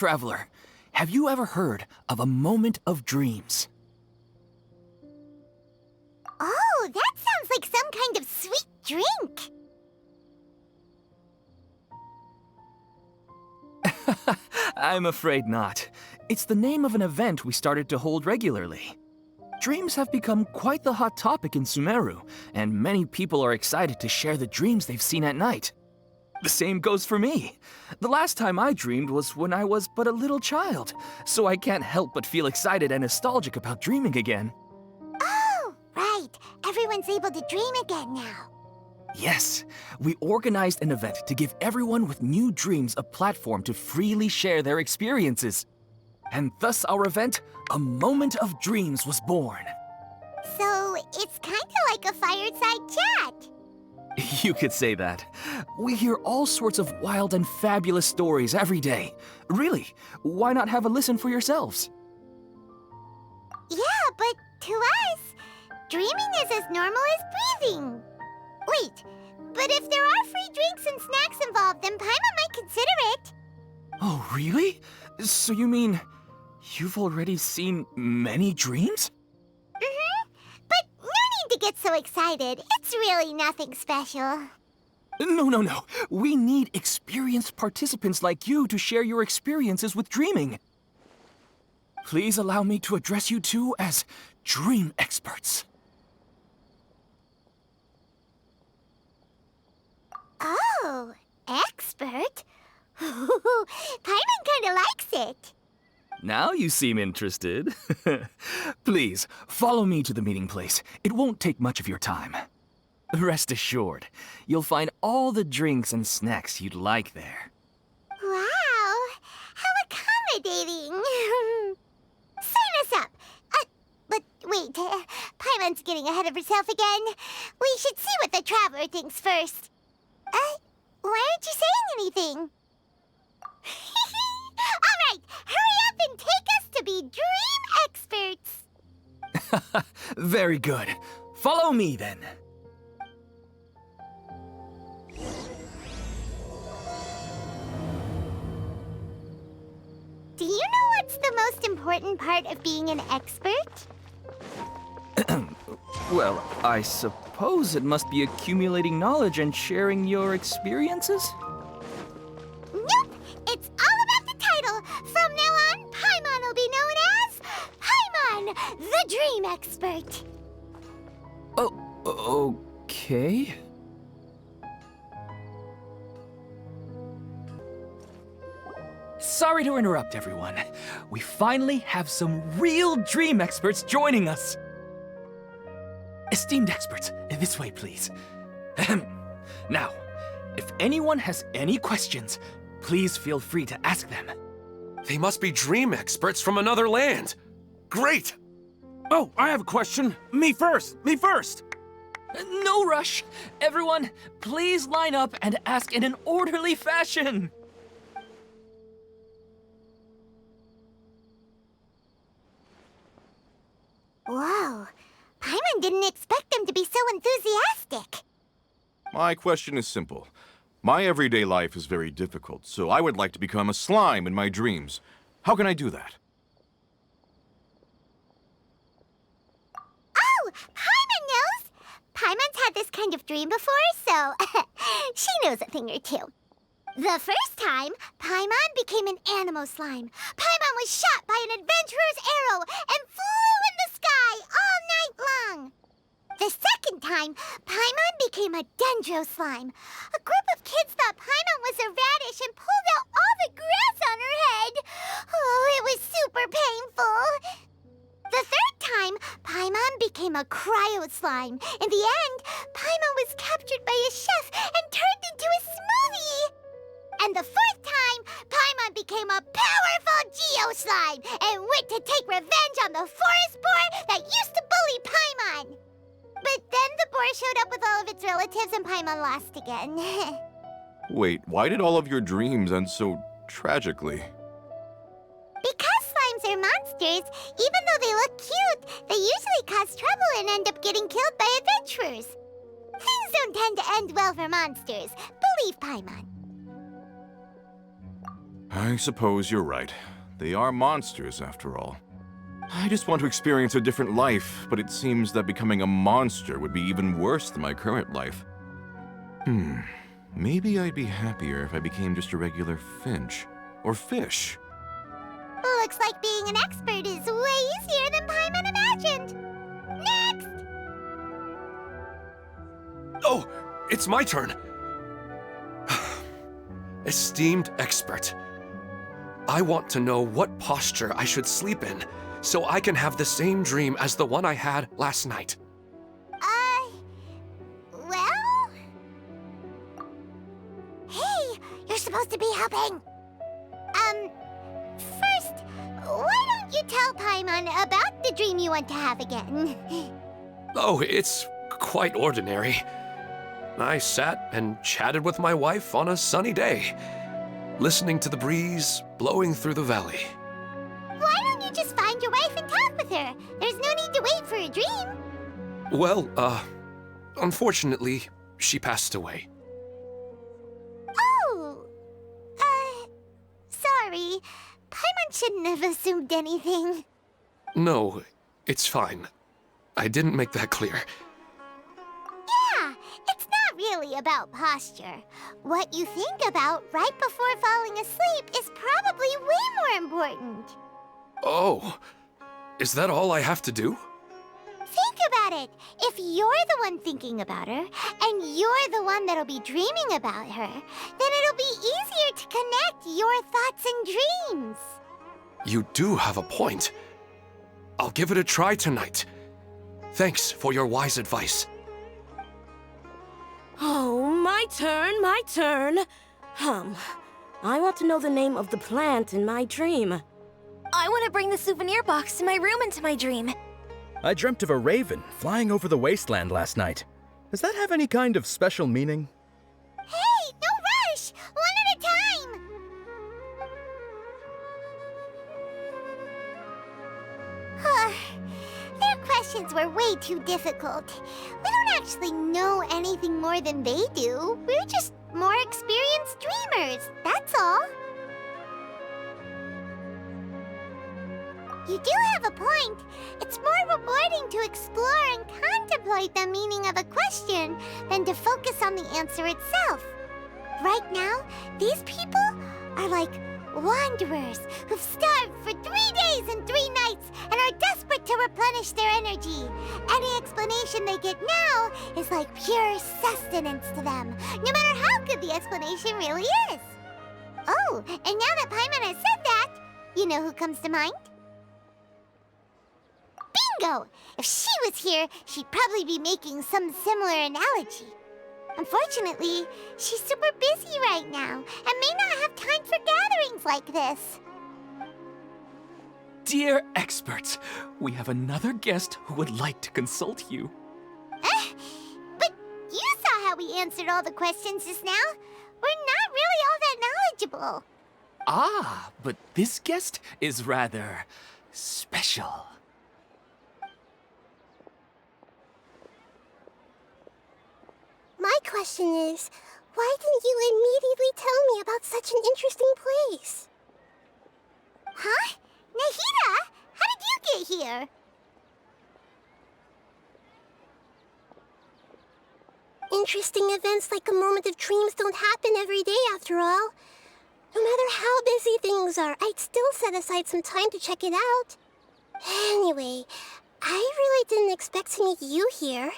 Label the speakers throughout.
Speaker 1: Traveler, have you ever heard of a moment of dreams?
Speaker 2: Oh, that sounds like some kind of sweet drink.
Speaker 1: I'm afraid not. It's the name of an event we started to hold regularly. Dreams have become quite the hot topic in Sumeru, and many people are excited to share the dreams they've seen at night. The same goes for me. The last time I dreamed was when I was but a little child, so I can't help but feel excited and nostalgic about dreaming again.
Speaker 2: Oh, right. Everyone's able to dream again now.
Speaker 1: Yes, we organized an event to give everyone with new dreams a platform to freely share their experiences. And thus our event, A Moment of Dreams, was born.
Speaker 2: So, it's kind of like a fireside chat.
Speaker 1: You could say that. We hear all sorts of wild and fabulous stories every day. Really, why not have a listen for yourselves?
Speaker 2: Yeah, but to us, dreaming is as normal as breathing. Wait, but if there are free drinks and snacks involved, then Paimon might consider it.
Speaker 1: Oh, really? So you mean you've already seen many dreams?
Speaker 2: But no need to get so excited. It's really nothing special.
Speaker 1: No. We need experienced participants like you to share your experiences with dreaming. Please allow me to address you two as dream experts.
Speaker 2: Oh, expert? Paimon kinda likes it.
Speaker 1: Now you seem interested. Please, follow me to the meeting place. It won't take much of your time. Rest assured, you'll find all the drinks and snacks you'd like there.
Speaker 2: Wow, how accommodating. Sign us up. But wait, Paimon's getting ahead of herself again. We should see what the traveler thinks first. Why aren't you saying anything? All right, hurry up and take us to be dream experts.
Speaker 1: Very good. Follow me then.
Speaker 2: Do you know what's the most important part of being an expert?
Speaker 1: Well, I suppose it must be accumulating knowledge and sharing your experiences?
Speaker 2: Nope! It's all about the title! From now on, Paimon will be known as Paimon, the Dream Expert!
Speaker 1: Oh, okay. Sorry to interrupt, everyone. We finally have some real dream experts joining us. Esteemed experts, this way, please. Now, if anyone has any questions, please feel free to ask them.
Speaker 3: They must be dream experts from another land. Great!
Speaker 4: Oh, I have a question. Me first!
Speaker 1: No rush. Everyone, please line up and ask in an orderly fashion.
Speaker 2: Whoa, Paimon didn't expect them to be so enthusiastic.
Speaker 5: My question is simple. My everyday life is very difficult, so I would like to become a slime in my dreams. How can I do that?
Speaker 2: Oh, Paimon knows! Paimon's had this kind of dream before, so she knows a thing or two. The first time, Paimon became an animal slime. Paimon was shot by an adventurer's arrow and flew in the sky all night long. The second time, Paimon became a dendro slime. A group of kids thought Paimon was a radish and pulled out all the grass on her head. Oh, it was super painful. The third time, Paimon became a cryo slime. In the end, Paimon was captured by a chef and turned into a smoothie. And the fourth time, Paimon became a powerful Geo slime and went to take revenge on the forest boar that used to bully Paimon. But then the boar showed up with all of its relatives and Paimon lost again.
Speaker 5: Wait, why did all of your dreams end so tragically?
Speaker 2: Because slimes are monsters, even though they look cute, they usually cause trouble and end up getting killed by adventurers. Things don't tend to end well for monsters. Believe Paimon.
Speaker 5: I suppose you're right. They are monsters, after all. I just want to experience a different life, but it seems that becoming a monster would be even worse than my current life. Maybe I'd be happier if I became just a regular finch. Or fish.
Speaker 2: Looks like being an expert is way easier than Paimon imagined. Next!
Speaker 3: Oh, it's my turn. Esteemed expert, I want to know what posture I should sleep in so I can have the same dream as the one I had last night.
Speaker 2: Well? Hey, you're supposed to be helping. First, why don't you tell Paimon about the dream you want to have again?
Speaker 3: Oh, it's quite ordinary. I sat and chatted with my wife on a sunny day, listening to the breeze blowing through the valley.
Speaker 2: Why don't you just find your wife and talk with her? There's no need to wait for a dream.
Speaker 3: Well, unfortunately, she passed away.
Speaker 2: Oh, sorry. Paimon shouldn't have assumed anything.
Speaker 3: No, it's fine. I didn't make that clear.
Speaker 2: Yeah, it's not really about posture. What you think about right before falling asleep is probably way more important.
Speaker 3: Oh, is that all I have to do?
Speaker 2: Think about it. If you're the one thinking about her, and you're the one that'll be dreaming about her, then it'll be easier to connect your thoughts and dreams.
Speaker 3: You do have a point. I'll give it a try tonight. Thanks for your wise advice.
Speaker 6: Oh, my turn, my turn. I want to know the name of the plant in my dream.
Speaker 7: I want to bring the souvenir box to my room into my dream.
Speaker 8: I dreamt of a raven flying over the wasteland last night. Does that have any kind of special meaning?
Speaker 2: Hey, no rush! One at a time! Their questions were way too difficult. We don't actually know anything more than they do. We're just more experienced dreamers, that's all. You do have a point. It's more rewarding to explore and contemplate the meaning of a question than to focus on the answer itself. Right now, these people are like wanderers who've starved for 3 days and 3 nights and are desperate to replenish their energy. Any explanation they get now is like pure sustenance to them, no matter how good the explanation really is. Oh, and now that Paimon has said that, you know who comes to mind? Bingo! If she was here, she'd probably be making some similar analogy. Unfortunately, she's super busy right now and may not have time for gatherings like this.
Speaker 1: Dear experts, we have another guest who would like to consult you.
Speaker 2: But you saw how we answered all the questions just now. We're not really all that knowledgeable.
Speaker 1: Ah, but this guest is rather special.
Speaker 2: My question is, why didn't you immediately tell me about such an interesting place? Huh? Nahida, how did you get here? Interesting events like a moment of dreams don't happen every day after all. No matter how busy things are, I'd still set aside some time to check it out. Anyway, I really didn't expect to meet you here.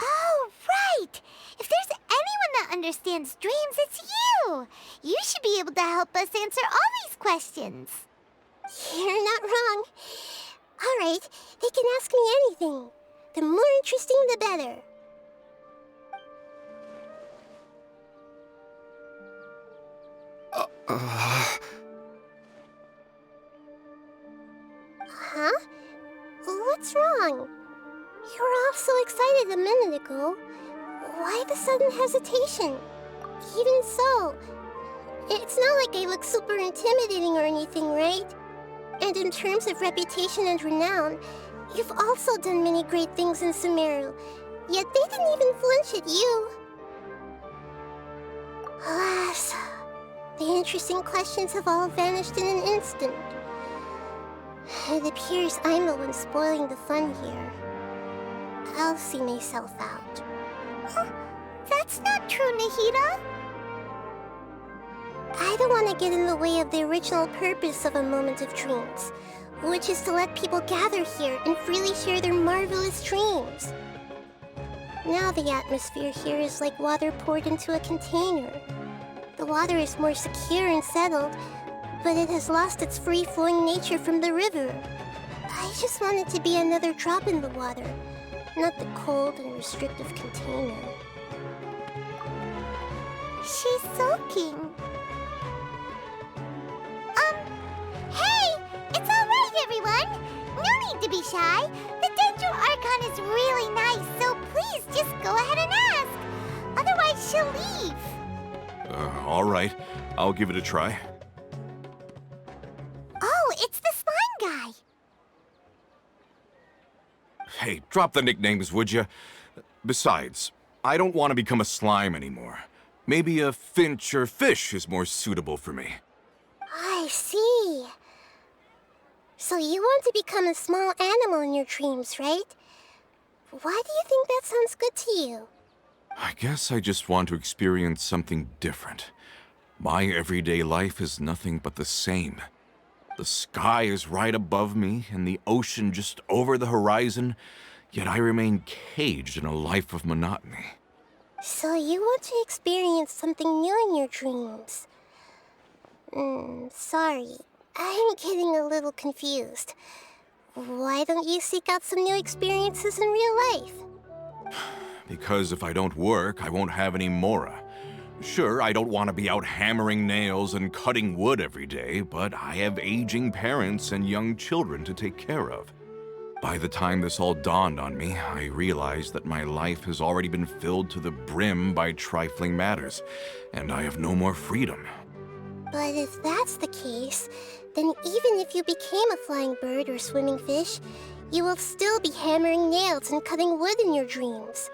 Speaker 2: Oh, right! If there's anyone that understands dreams, it's you! You should be able to help us answer all these questions. You're not wrong. All right, they can ask me anything. The more interesting, the better. Huh? What's wrong? You were all so excited a minute ago. Why the sudden hesitation? Even so, it's not like I look super intimidating or anything, right? And in terms of reputation and renown, you've also done many great things in Sumeru, yet they didn't even flinch at you. Alas, The interesting questions have all vanished in an instant. It appears I'm the one spoiling the fun here. I'll see myself out. Oh, that's not true, Nahida. I don't want to get in the way of the original purpose of a Moment of Dreams, which is to let people gather here and freely share their marvelous dreams. Now the atmosphere here is like water poured into a container. The water is more secure and settled, but it has lost its free-flowing nature from the river. I just want it to be another drop in the water, not the cold and restrictive container. She's soaking. Hey! It's alright, everyone! No need to be shy. The Dendro Archon is really nice, so please just go ahead and ask. Otherwise, she'll leave.
Speaker 5: All right. I'll give it a try.
Speaker 2: Oh, it's the slime guy.
Speaker 5: Hey, drop the nicknames, would you? Besides, I don't want to become a slime anymore. Maybe a finch or fish is more suitable for me.
Speaker 2: I see. So you want to become a small animal in your dreams, right? Why do you think that sounds good to you?
Speaker 5: I guess I just want to experience something different. My everyday life is nothing but the same. The sky is right above me and the ocean just over the horizon, yet I remain caged in a life of monotony.
Speaker 2: So you want to experience something new in your dreams? Sorry. I'm getting a little confused. Why don't you seek out some new experiences in real life?
Speaker 5: Because if I don't work, I won't have any mora. Sure, I don't want to be out hammering nails and cutting wood every day, but I have aging parents and young children to take care of. By the time this all dawned on me, I realized that my life has already been filled to the brim by trifling matters, and I have no more freedom.
Speaker 2: But if that's the case, then even if you became a flying bird or swimming fish, you will still be hammering nails and cutting wood in your dreams.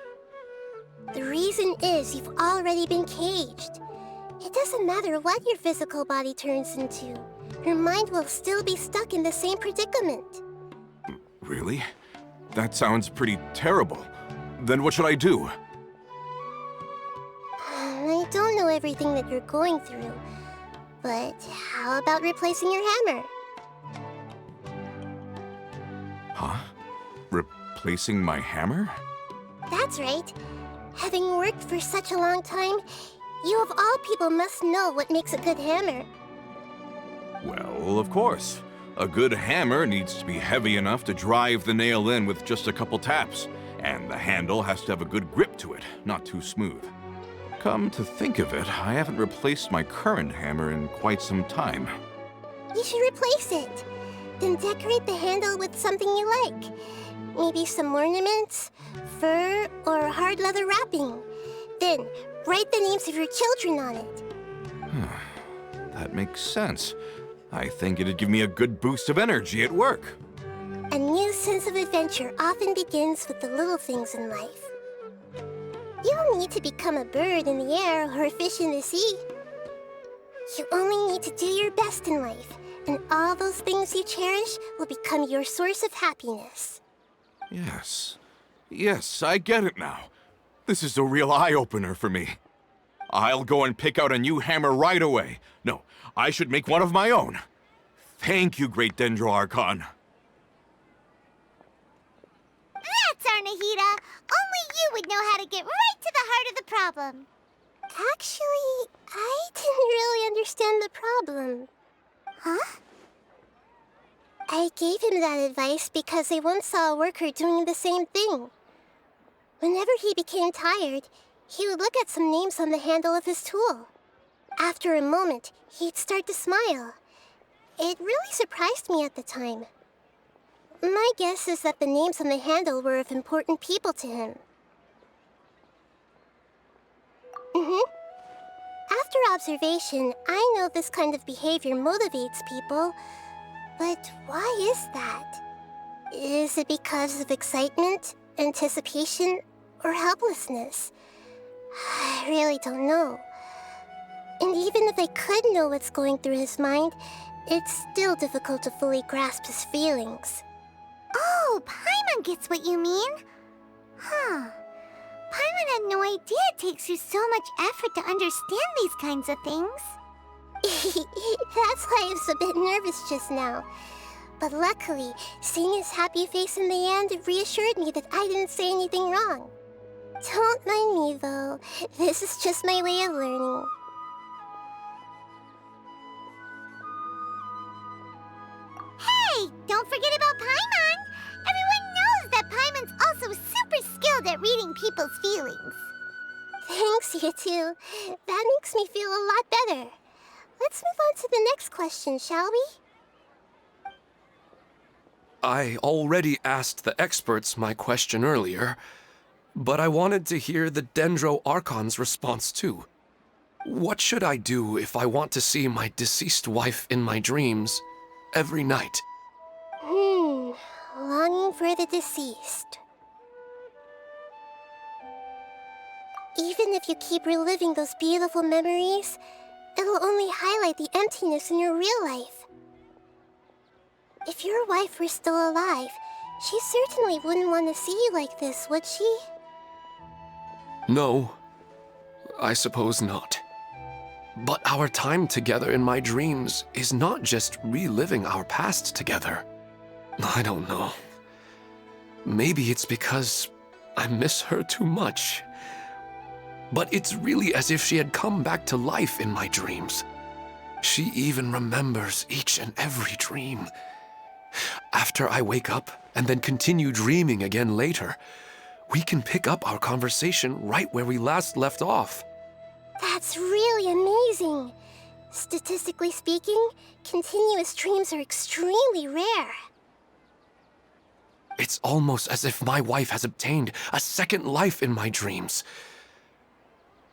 Speaker 2: The reason is you've already been caged. It doesn't matter what your physical body turns into. Your mind will still be stuck in the same predicament.
Speaker 5: Really? That sounds pretty terrible. Then what should I do?
Speaker 2: I don't know everything that you're going through, but how about replacing your hammer?
Speaker 5: Huh? Replacing my hammer?
Speaker 2: That's right. Having worked for such a long time, you of all people must know what makes a good hammer.
Speaker 5: Well, of course. A good hammer needs to be heavy enough to drive the nail in with just a couple taps, and the handle has to have a good grip to it, not too smooth. Come to think of it, I haven't replaced my current hammer in quite some time.
Speaker 2: You should replace it. Then decorate the handle with something you like. Maybe some ornaments, fur, or hard leather wrapping. Then write the names of your children on it.
Speaker 5: That makes sense. I think it'd give me a good boost of energy at work.
Speaker 2: A new sense of adventure often begins with the little things in life. You don't need to become a bird in the air or a fish in the sea. You only need to do your best in life, and all those things you cherish will become your source of happiness.
Speaker 5: Yes. Yes, I get it now. This is a real eye-opener for me. I'll go and pick out a new hammer right away. No, I should make one of my own. Thank you, Great Dendro Archon.
Speaker 2: That's our Nahida. Only you would know how to get right to the heart of the problem. Actually, I didn't really understand the problem. Huh? I gave him that advice because I once saw a worker doing the same thing. Whenever he became tired, he would look at some names on the handle of his tool. After a moment, he'd start to smile. It really surprised me at the time. My guess is that the names on the handle were of important people to him. After observation, I know this kind of behavior motivates people. But why is that? Is it because of excitement, anticipation, or helplessness? I really don't know. And even if I could know what's going through his mind, it's still difficult to fully grasp his feelings. Oh, Paimon gets what you mean. Huh. Paimon had no idea it takes you so much effort to understand these kinds of things. That's why I was a bit nervous just now. But luckily, seeing his happy face in the end reassured me that I didn't say anything wrong. Don't mind me, though. This is just my way of learning. Hey, don't forget about Paimon! Everyone knows that Paimon's also super skilled at reading people's feelings. Thanks, you two. That makes me feel a lot better. Let's move on to the next question, shall we?
Speaker 3: I already asked the experts my question earlier, but I wanted to hear the Dendro Archon's response too. What should I do if I want to see my deceased wife in my dreams every night?
Speaker 2: Longing for the deceased. Even if you keep reliving those beautiful memories, it'll only highlight the emptiness in your real life. If your wife were still alive, she certainly wouldn't want to see you like this, would she?
Speaker 3: No, I suppose not. But our time together in my dreams is not just reliving our past together. I don't know. Maybe it's because I miss her too much. But it's really as if she had come back to life in my dreams. She even remembers each and every dream. After I wake up and then continue dreaming again later, we can pick up our conversation right where we last left off.
Speaker 2: That's really amazing. Statistically speaking, continuous dreams are extremely rare.
Speaker 3: It's almost as if my wife has obtained a second life in my dreams.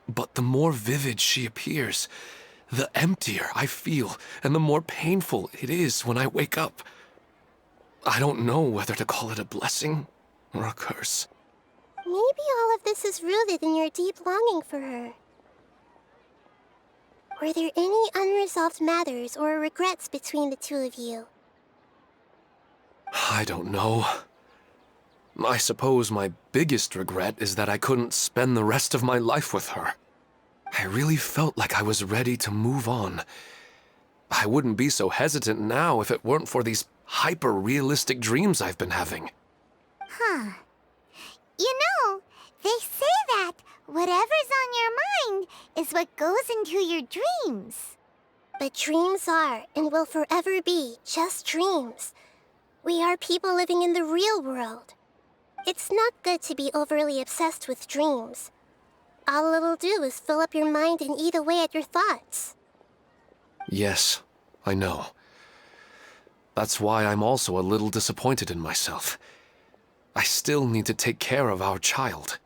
Speaker 3: But the more vivid she appears, the emptier I feel and the more painful it is when I wake up. I don't know whether to call it a blessing or a curse.
Speaker 2: Maybe all of this is rooted in your deep longing for her. Were there any unresolved matters or regrets between the two of you?
Speaker 3: I don't know. I suppose my biggest regret is that I couldn't spend the rest of my life with her. I really felt like I was ready to move on. I wouldn't be so hesitant now if it weren't for these hyper-realistic dreams I've been having.
Speaker 2: Huh. You know, they say that whatever's on your mind is what goes into your dreams. But dreams are and will forever be just dreams. We are people living in the real world. It's not good to be overly obsessed with dreams. All it'll do is fill up your mind and eat away at your thoughts.
Speaker 3: Yes, I know. That's why I'm also a little disappointed in myself. I still need to take care of our child.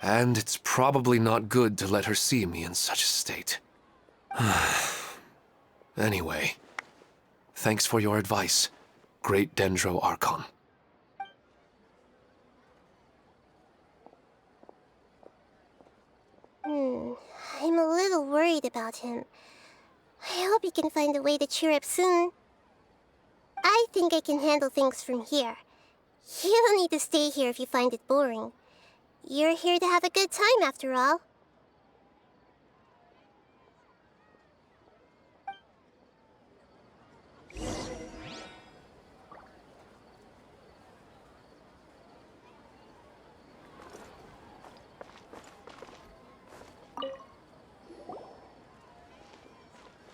Speaker 3: And it's probably not good to let her see me in such a state. Anyway, thanks for your advice, Great Dendro Archon.
Speaker 2: I'm a little worried about him. I hope he can find a way to cheer up soon. I think I can handle things from here. You don't need to stay here if you find it boring. You're here to have a good time, after all.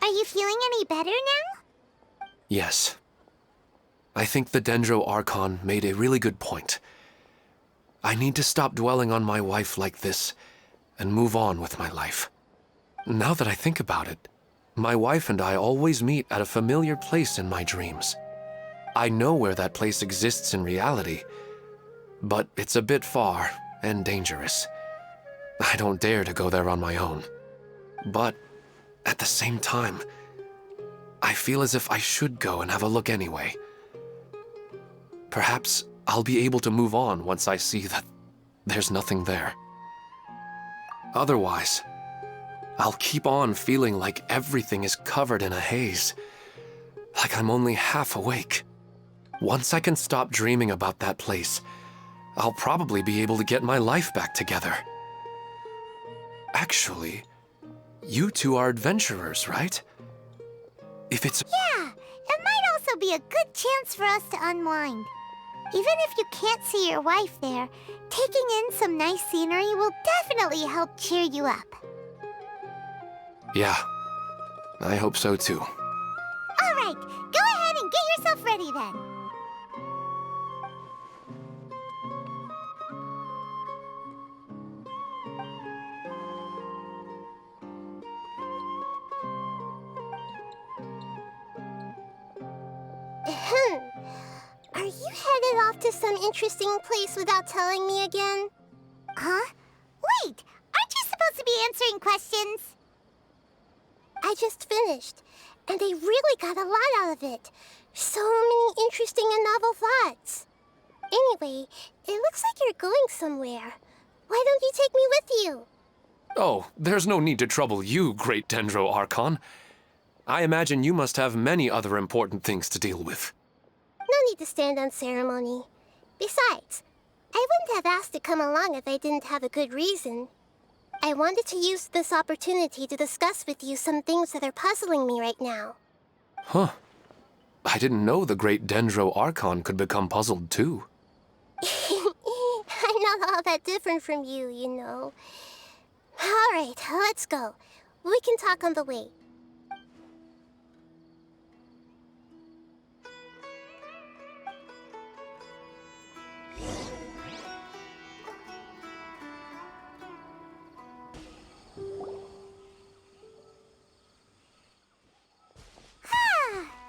Speaker 2: Are you feeling any better now?
Speaker 3: Yes. I think the Dendro Archon made a really good point. I need to stop dwelling on my wife like this and move on with my life. Now that I think about it, my wife and I always meet at a familiar place in my dreams. I know where that place exists in reality, but it's a bit far and dangerous. I don't dare to go there on my own. But at the same time, I feel as if I should go and have a look anyway. Perhaps I'll be able to move on once I see that there's nothing there. Otherwise, I'll keep on feeling like everything is covered in a haze. Like I'm only half awake. Once I can stop dreaming about that place, I'll probably be able to get my life back together. Actually, you two are adventurers, right? If it's...
Speaker 2: Yeah, it might also be a good chance for us to unwind. Even if you can't see your wife there, taking in some nice scenery will definitely help cheer you up.
Speaker 3: Yeah, I hope so too.
Speaker 2: All right, go ahead and get yourself ready then. Are you headed off to some interesting place without telling me again? Huh? Wait, aren't you supposed to be answering questions? I just finished, and I really got a lot out of it. So many interesting and novel thoughts. Anyway, it looks like you're going somewhere. Why don't you take me with you?
Speaker 3: Oh, there's no need to trouble you, Great Dendro Archon. I imagine you must have many other important things to deal with.
Speaker 2: No need to stand on ceremony. Besides, I wouldn't have asked to come along if I didn't have a good reason. I wanted to use this opportunity to discuss with you some things that are puzzling me right now.
Speaker 3: Huh. I didn't know the Great Dendro Archon could become puzzled too.
Speaker 2: I'm not all that different from you, you know. All right, let's go. We can talk on the way.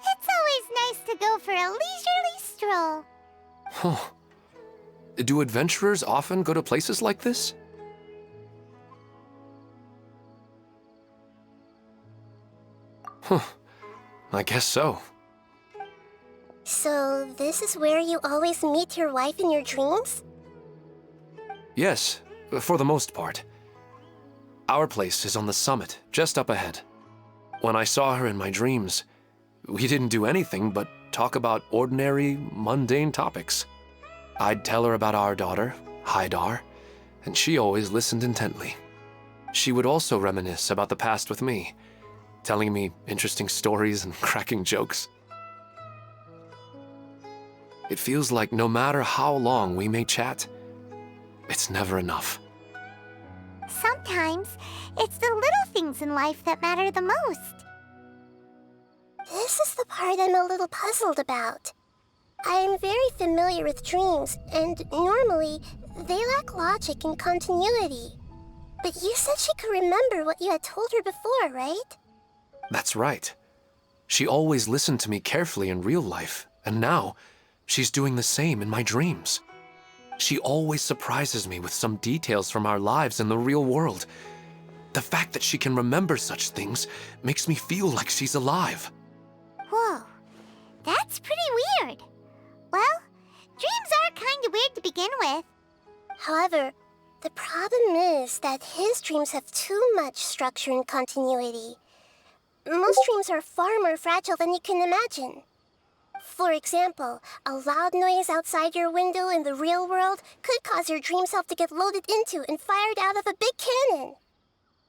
Speaker 2: It's always nice to go for a leisurely stroll.
Speaker 3: Huh. Do adventurers often go to places like this? Huh. I guess so.
Speaker 2: So, this is where you always meet your wife in your dreams?
Speaker 3: Yes, for the most part. Our place is on the summit, just up ahead. When I saw her in my dreams, we didn't do anything but talk about ordinary, mundane topics. I'd tell her about our daughter, Haidar, and she always listened intently. She would also reminisce about the past with me, telling me interesting stories and cracking jokes. It feels like no matter how long we may chat, it's never enough.
Speaker 2: Sometimes, it's the little things in life that matter the most. This is the part I'm a little puzzled about. I am very familiar with dreams, and normally, they lack logic and continuity. But you said she could remember what you had told her before, right?
Speaker 3: That's right. She always listened to me carefully in real life, and now, she's doing the same in my dreams. She always surprises me with some details from our lives in the real world. The fact that she can remember such things makes me feel like she's alive.
Speaker 2: Whoa, that's pretty weird. Well, dreams are kind of weird to begin with. However, the problem is that his dreams have too much structure and continuity. Most dreams are far more fragile than you can imagine. For example, a loud noise outside your window in the real world could cause your dream self to get loaded into and fired out of a big cannon.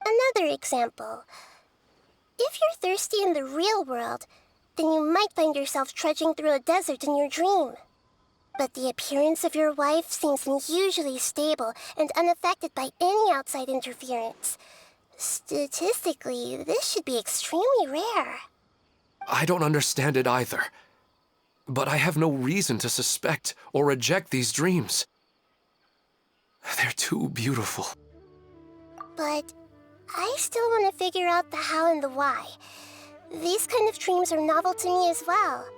Speaker 2: Another example. If you're thirsty in the real world, then you might find yourself trudging through a desert in your dream. But the appearance of your wife seems unusually stable and unaffected by any outside interference. Statistically, this should be extremely rare.
Speaker 3: I don't understand it either. But I have no reason to suspect or reject these dreams. They're too beautiful.
Speaker 2: But I still want to figure out the how and the why. These kind of dreams are novel to me as well.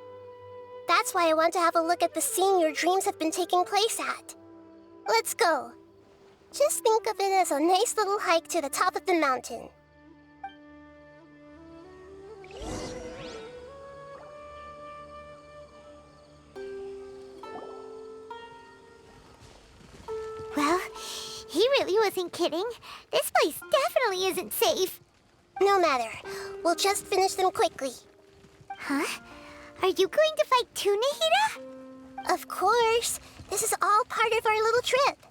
Speaker 2: That's why I want to have a look at the scene your dreams have been taking place at. Let's go. Just think of it as a nice little hike to the top of the mountain. Well, he really wasn't kidding. This place definitely isn't safe. No matter. We'll just finish them quickly. Huh? Are you going to fight too, Nahida? Of course. This is all part of our little trip.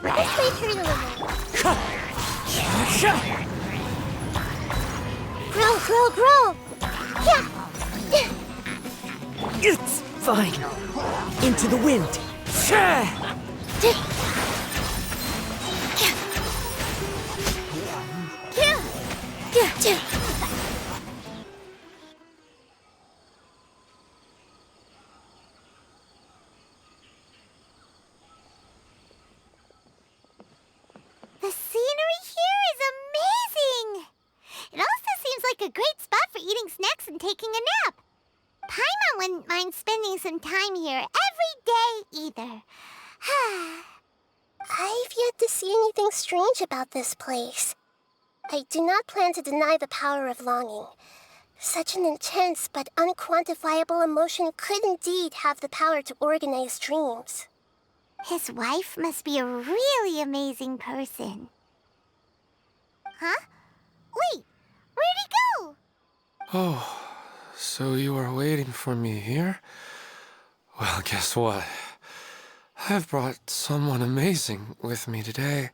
Speaker 2: Let's wait through the window. Grow! Yeah!
Speaker 9: It's fine. Into the wind.
Speaker 2: The scenery here is amazing! It also seems like a great spot for eating snacks and taking a nap. Paimon wouldn't mind spending some time here every day either. I've yet to see anything strange about this place. I do not plan to deny the power of longing. Such an intense but unquantifiable emotion could indeed have the power to organize dreams. His wife must be a really amazing person. Huh? Wait, where'd he go?
Speaker 3: Oh, so you are waiting for me here? Well, guess what? I've brought someone amazing with me today.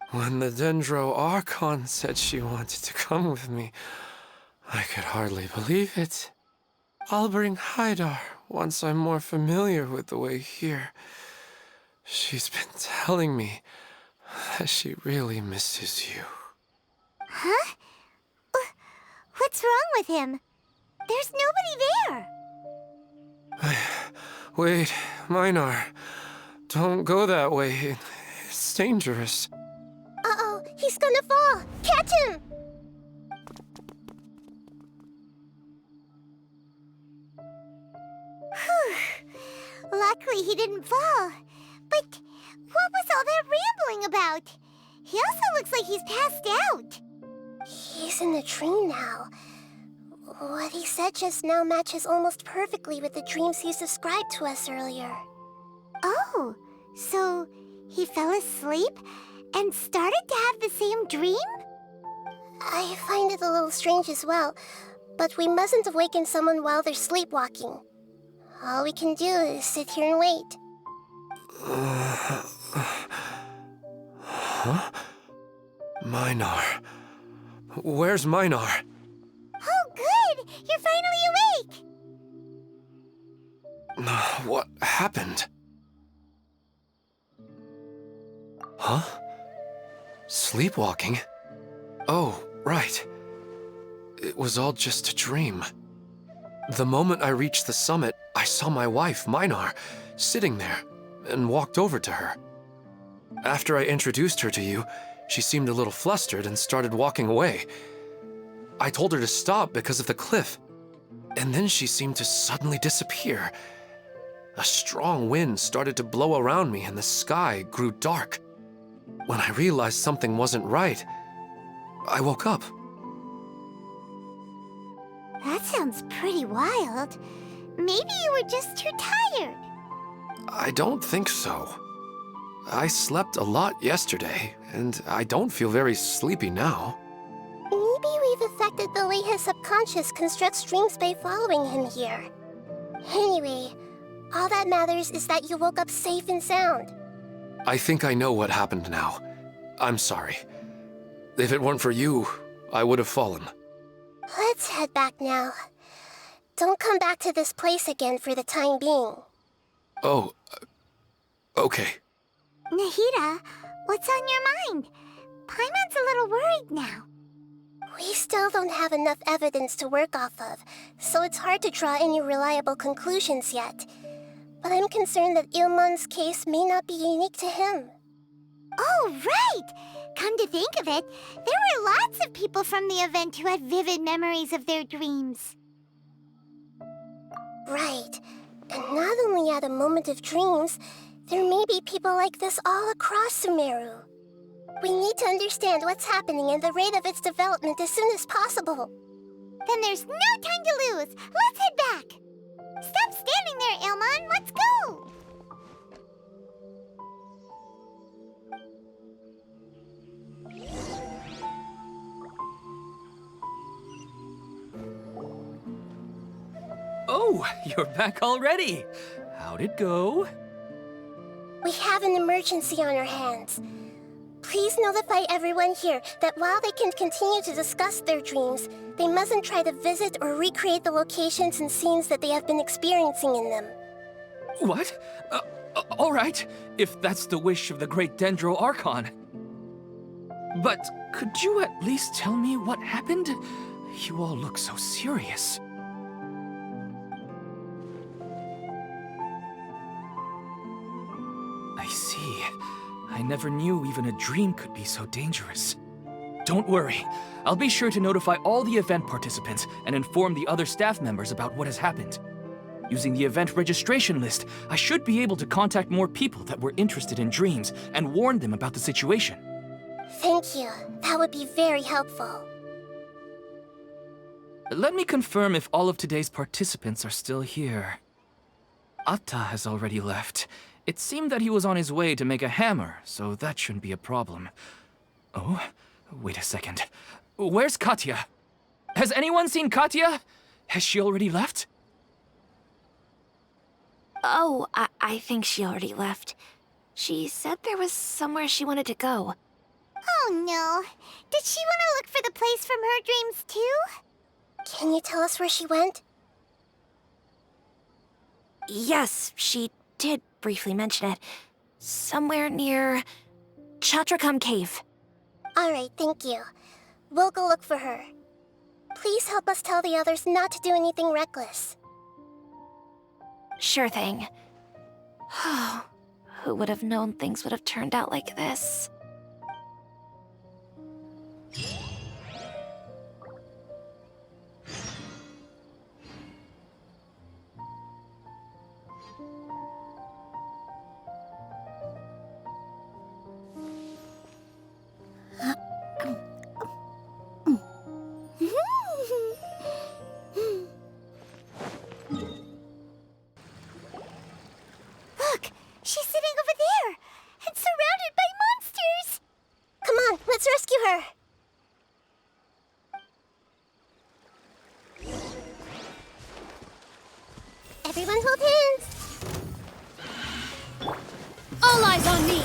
Speaker 3: When the Dendro Archon said she wanted to come with me, I could hardly believe it. I'll bring Haidar once I'm more familiar with the way here. She's been telling me that she really misses you.
Speaker 2: Huh? What's wrong with him? There's nobody there.
Speaker 3: Wait, Minar. Don't go that way. It's dangerous.
Speaker 2: Uh-oh, he's gonna fall! Catch him! Whew. Luckily he didn't fall. But what was all that rambling about? He also looks like he's passed out. He's in a dream now. What he said just now matches almost perfectly with the dreams he's described to us earlier. Oh, so he fell asleep and started to have the same dream? I find it a little strange as well, but we mustn't awaken someone while they're sleepwalking. All we can do is sit here and wait.
Speaker 3: Huh? Minar. Where's Minar?
Speaker 2: Oh, good! You're finally awake!
Speaker 3: What happened? Huh? Sleepwalking? Oh, right. It was all just a dream. The moment I reached the summit, I saw my wife, Minar, sitting there, and walked over to her. After I introduced her to you, she seemed a little flustered and started walking away. I told her to stop because of the cliff, and then she seemed to suddenly disappear. A strong wind started to blow around me and the sky grew dark. When I realized something wasn't right, I woke up.
Speaker 2: That sounds pretty wild. Maybe you were just too tired.
Speaker 3: I don't think so. I slept a lot yesterday, and I don't feel very sleepy now.
Speaker 2: Maybe we've affected the way his subconscious constructs dreams by following him here. Anyway, all that matters is that you woke up safe and sound.
Speaker 3: I think I know what happened now. I'm sorry. If it weren't for you, I would have fallen.
Speaker 2: Let's head back now. Don't come back to this place again for the time being.
Speaker 3: Oh, okay.
Speaker 2: Nahida, what's on your mind? Paimon's a little worried now. We still don't have enough evidence to work off of, so it's hard to draw any reliable conclusions yet. But I'm concerned that Ilmon's case may not be unique to him. Oh, right! Come to think of it, there were lots of people from the event who had vivid memories of their dreams. Right. And not only at a moment of dreams, there may be people like this all across Sumeru. We need to understand what's happening and the rate of its development as soon as possible. Then there's no time to lose. Let's head back. Stop standing there, Ilmon. Let's go.
Speaker 1: Oh, you're back already. How'd it go?
Speaker 2: We have an emergency on our hands. Please notify everyone here that while they can continue to discuss their dreams, they mustn't try to visit or recreate the locations and scenes that they have been experiencing in them.
Speaker 1: What? All right, if that's the wish of the great Dendro Archon. But could you at least tell me what happened? You all look so serious. I see. I never knew even a dream could be so dangerous. Don't worry. I'll be sure to notify all the event participants and inform the other staff members about what has happened. Using the event registration list, I should be able to contact more people that were interested in dreams and warn them about the situation.
Speaker 2: Thank you. That would be very helpful.
Speaker 1: Let me confirm if all of today's participants are still here. Atta has already left. It seemed that he was on his way to make a hammer, so that shouldn't be a problem. Oh, wait a second. Where's Katya? Has anyone seen Katya? Has she already left?
Speaker 7: Oh, I think she already left. She said there was somewhere she wanted to go.
Speaker 2: Oh no. Did she want to look for the place from her dreams too? Can you tell us where she went?
Speaker 7: Yes, she did briefly mention it. Somewhere near Chatrakam Cave.
Speaker 2: Alright, thank you. We'll go look for her. Please help us tell the others not to do anything reckless.
Speaker 7: Sure thing. Who would have known things would have turned out like this?
Speaker 2: Look! She's sitting over there! And surrounded by monsters! Come on, let's rescue her! Everyone hold hands!
Speaker 6: All eyes on me!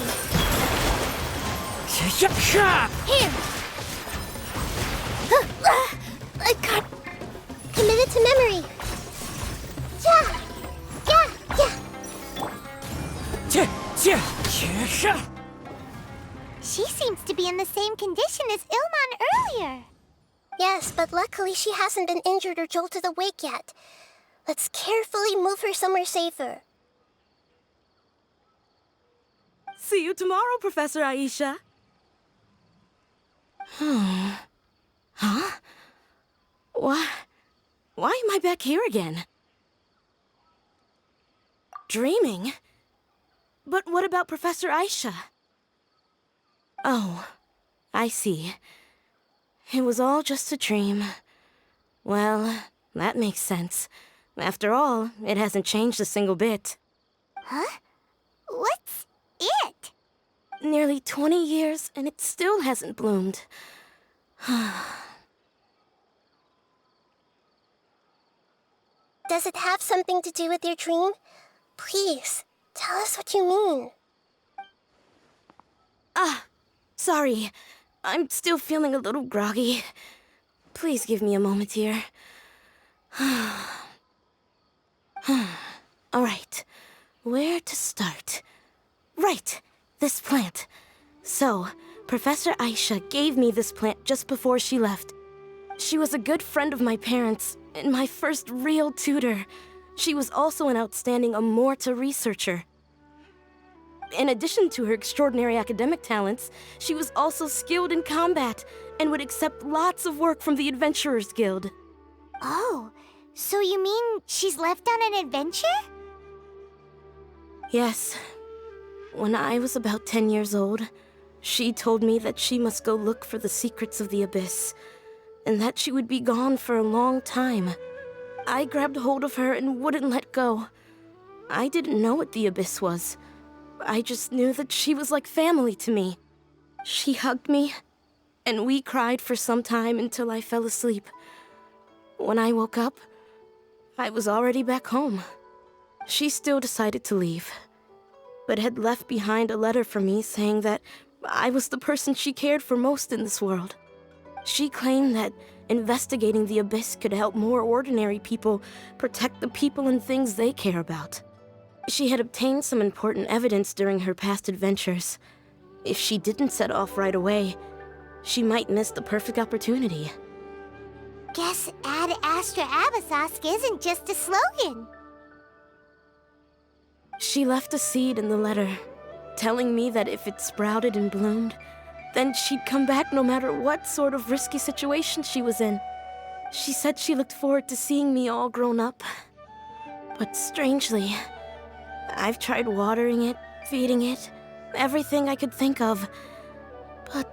Speaker 2: Here! I got committed to memory. Yeah! She seems to be in the same condition as Ilman earlier. Yes, but luckily she hasn't been injured or jolted awake yet. Let's carefully move her somewhere safer.
Speaker 6: See you tomorrow, Professor Aisha. Huh? Why am I back here again? Dreaming? But what about Professor Aisha? Oh, I see. It was all just a dream. Well, that makes sense. After all, it hasn't changed a single bit.
Speaker 2: Huh? What's it?
Speaker 6: Nearly 20 years, and it still hasn't bloomed.
Speaker 2: Does it have something to do with your dream? Please, tell us what you mean.
Speaker 6: Sorry. I'm still feeling a little groggy. Please give me a moment here. All right. Where to start? Right. This plant. So, Professor Aisha gave me this plant just before she left. She was a good friend of my parents and my first real tutor. She was also an outstanding Amorta researcher. In addition to her extraordinary academic talents, she was also skilled in combat and would accept lots of work from the Adventurers Guild.
Speaker 2: Oh, so you mean she's left on an adventure?
Speaker 6: Yes. When I was about 10 years old, she told me that she must go look for the secrets of the Abyss, and that she would be gone for a long time. I grabbed hold of her and wouldn't let go. I didn't know what the Abyss was. I just knew that she was like family to me. She hugged me, and we cried for some time until I fell asleep. When I woke up, I was already back home. She still decided to leave, but had left behind a letter for me saying that I was the person she cared for most in this world. She claimed that investigating the abyss could help more ordinary people protect the people and things they care about. She had obtained some important evidence during her past adventures. If she didn't set off right away, she might miss the perfect opportunity.
Speaker 2: Guess Ad Astra Abyssosque isn't just a slogan.
Speaker 6: She left a seed in the letter, telling me that if it sprouted and bloomed, then she'd come back no matter what sort of risky situation she was in. She said she looked forward to seeing me all grown up. But strangely, I've tried watering it, feeding it, everything I could think of. But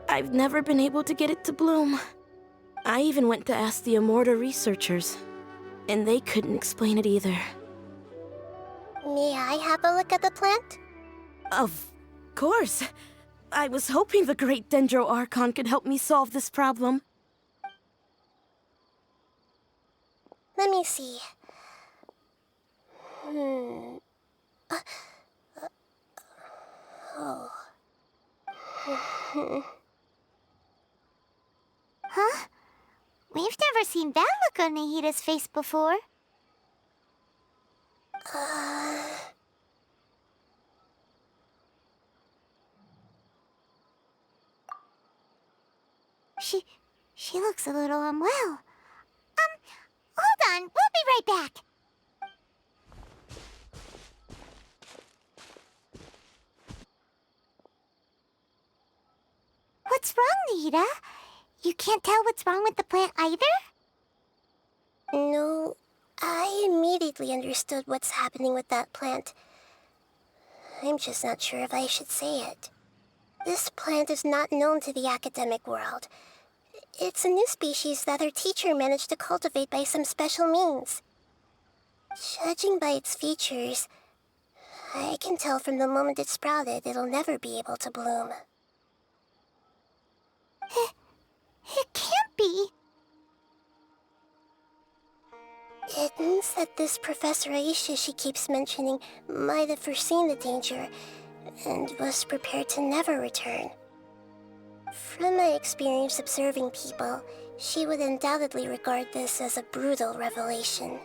Speaker 6: I've never been able to get it to bloom. I even went to ask the Immorta researchers, and they couldn't explain it either.
Speaker 2: May I have a look at the plant?
Speaker 6: Of course. I was hoping the great Dendro Archon could help me solve this problem.
Speaker 2: Let me see. Huh? We've never seen that look on Nahida's face before. She looks a little unwell. Hold on, we'll be right back. What's wrong, Nahida? You can't tell what's wrong with the plant either?
Speaker 10: No, I immediately understood what's happening with that plant. I'm just not sure if I should say it. This plant is not known to the academic world. It's a new species that our teacher managed to cultivate by some special means. Judging by its features, I can tell from the moment it sprouted it'll never be able to bloom.
Speaker 2: It can't be.
Speaker 10: It means that this Professor Aisha she keeps mentioning might have foreseen the danger and was prepared to never return. From my experience observing people, she would undoubtedly regard this as a brutal revelation.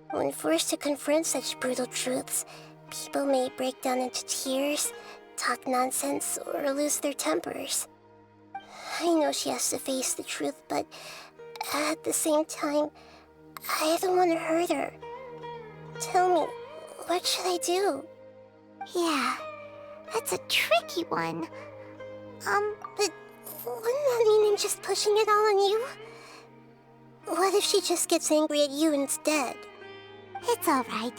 Speaker 10: When forced to confront such brutal truths, people may break down into tears, talk nonsense, or lose their tempers. I know she has to face the truth, but at the same time, I don't want to hurt her. Tell me, what should I do?
Speaker 2: Yeah, that's a tricky one.
Speaker 10: But wouldn't that mean I'm just pushing it all on you? What if she just gets angry at you instead?
Speaker 2: It's all right.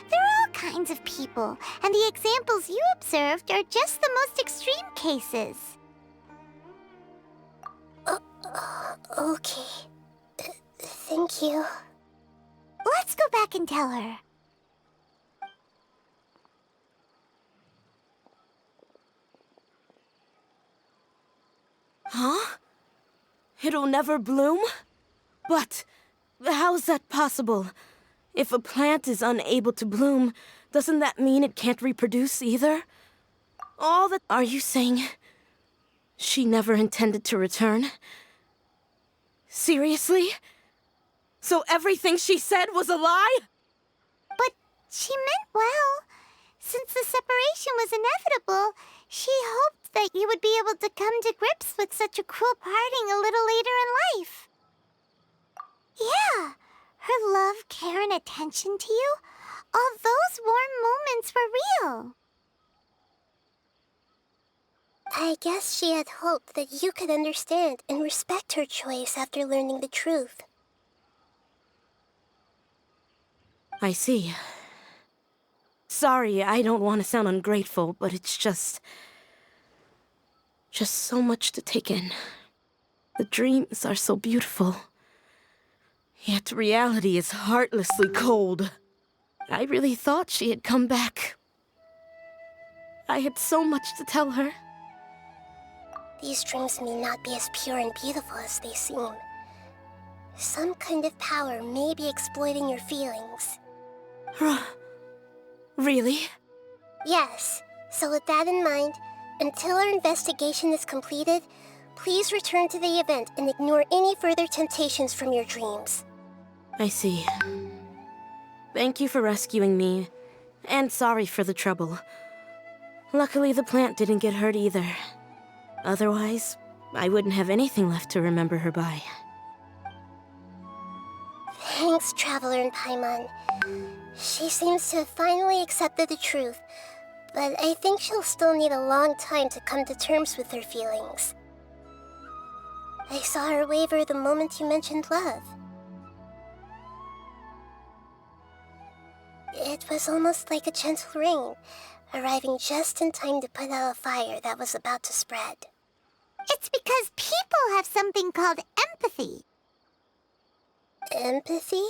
Speaker 2: There are all kinds of people, and the examples you observed are just the most extreme cases.
Speaker 10: Okay. Thank you.
Speaker 2: Let's go back and tell her.
Speaker 6: Huh? It'll never bloom? But how's that possible? If a plant is unable to bloom, doesn't that mean it can't reproduce either? All that... Are you saying she never intended to return? Seriously? So everything she said was a lie?
Speaker 2: But she meant well. Since the separation was inevitable, she hoped that you would be able to come to grips with such a cruel parting a little later in life. Yeah, her love, care, and attention to you, all those warm moments were real.
Speaker 10: I guess she had hoped that you could understand and respect her choice after learning the truth.
Speaker 6: I see. Sorry, I don't want to sound ungrateful, but it's just so much to take in. The dreams are so beautiful. Yet reality is heartlessly cold. I really thought she had come back. I had so much to tell her.
Speaker 10: These dreams may not be as pure and beautiful as they seem. Some kind of power may be exploiting your feelings.
Speaker 6: Really?
Speaker 10: Yes. So with that in mind, until our investigation is completed, please return to the event and ignore any further temptations from your dreams.
Speaker 6: I see. Thank you for rescuing me, and sorry for the trouble. Luckily, the plant didn't get hurt either. Otherwise, I wouldn't have anything left to remember her by.
Speaker 10: Thanks, Traveler and Paimon. She seems to have finally accepted the truth, but I think she'll still need a long time to come to terms with her feelings. I saw her waver the moment you mentioned love. It was almost like a gentle rain, arriving just in time to put out a fire that was about to spread.
Speaker 2: It's because people have something called empathy.
Speaker 10: Empathy?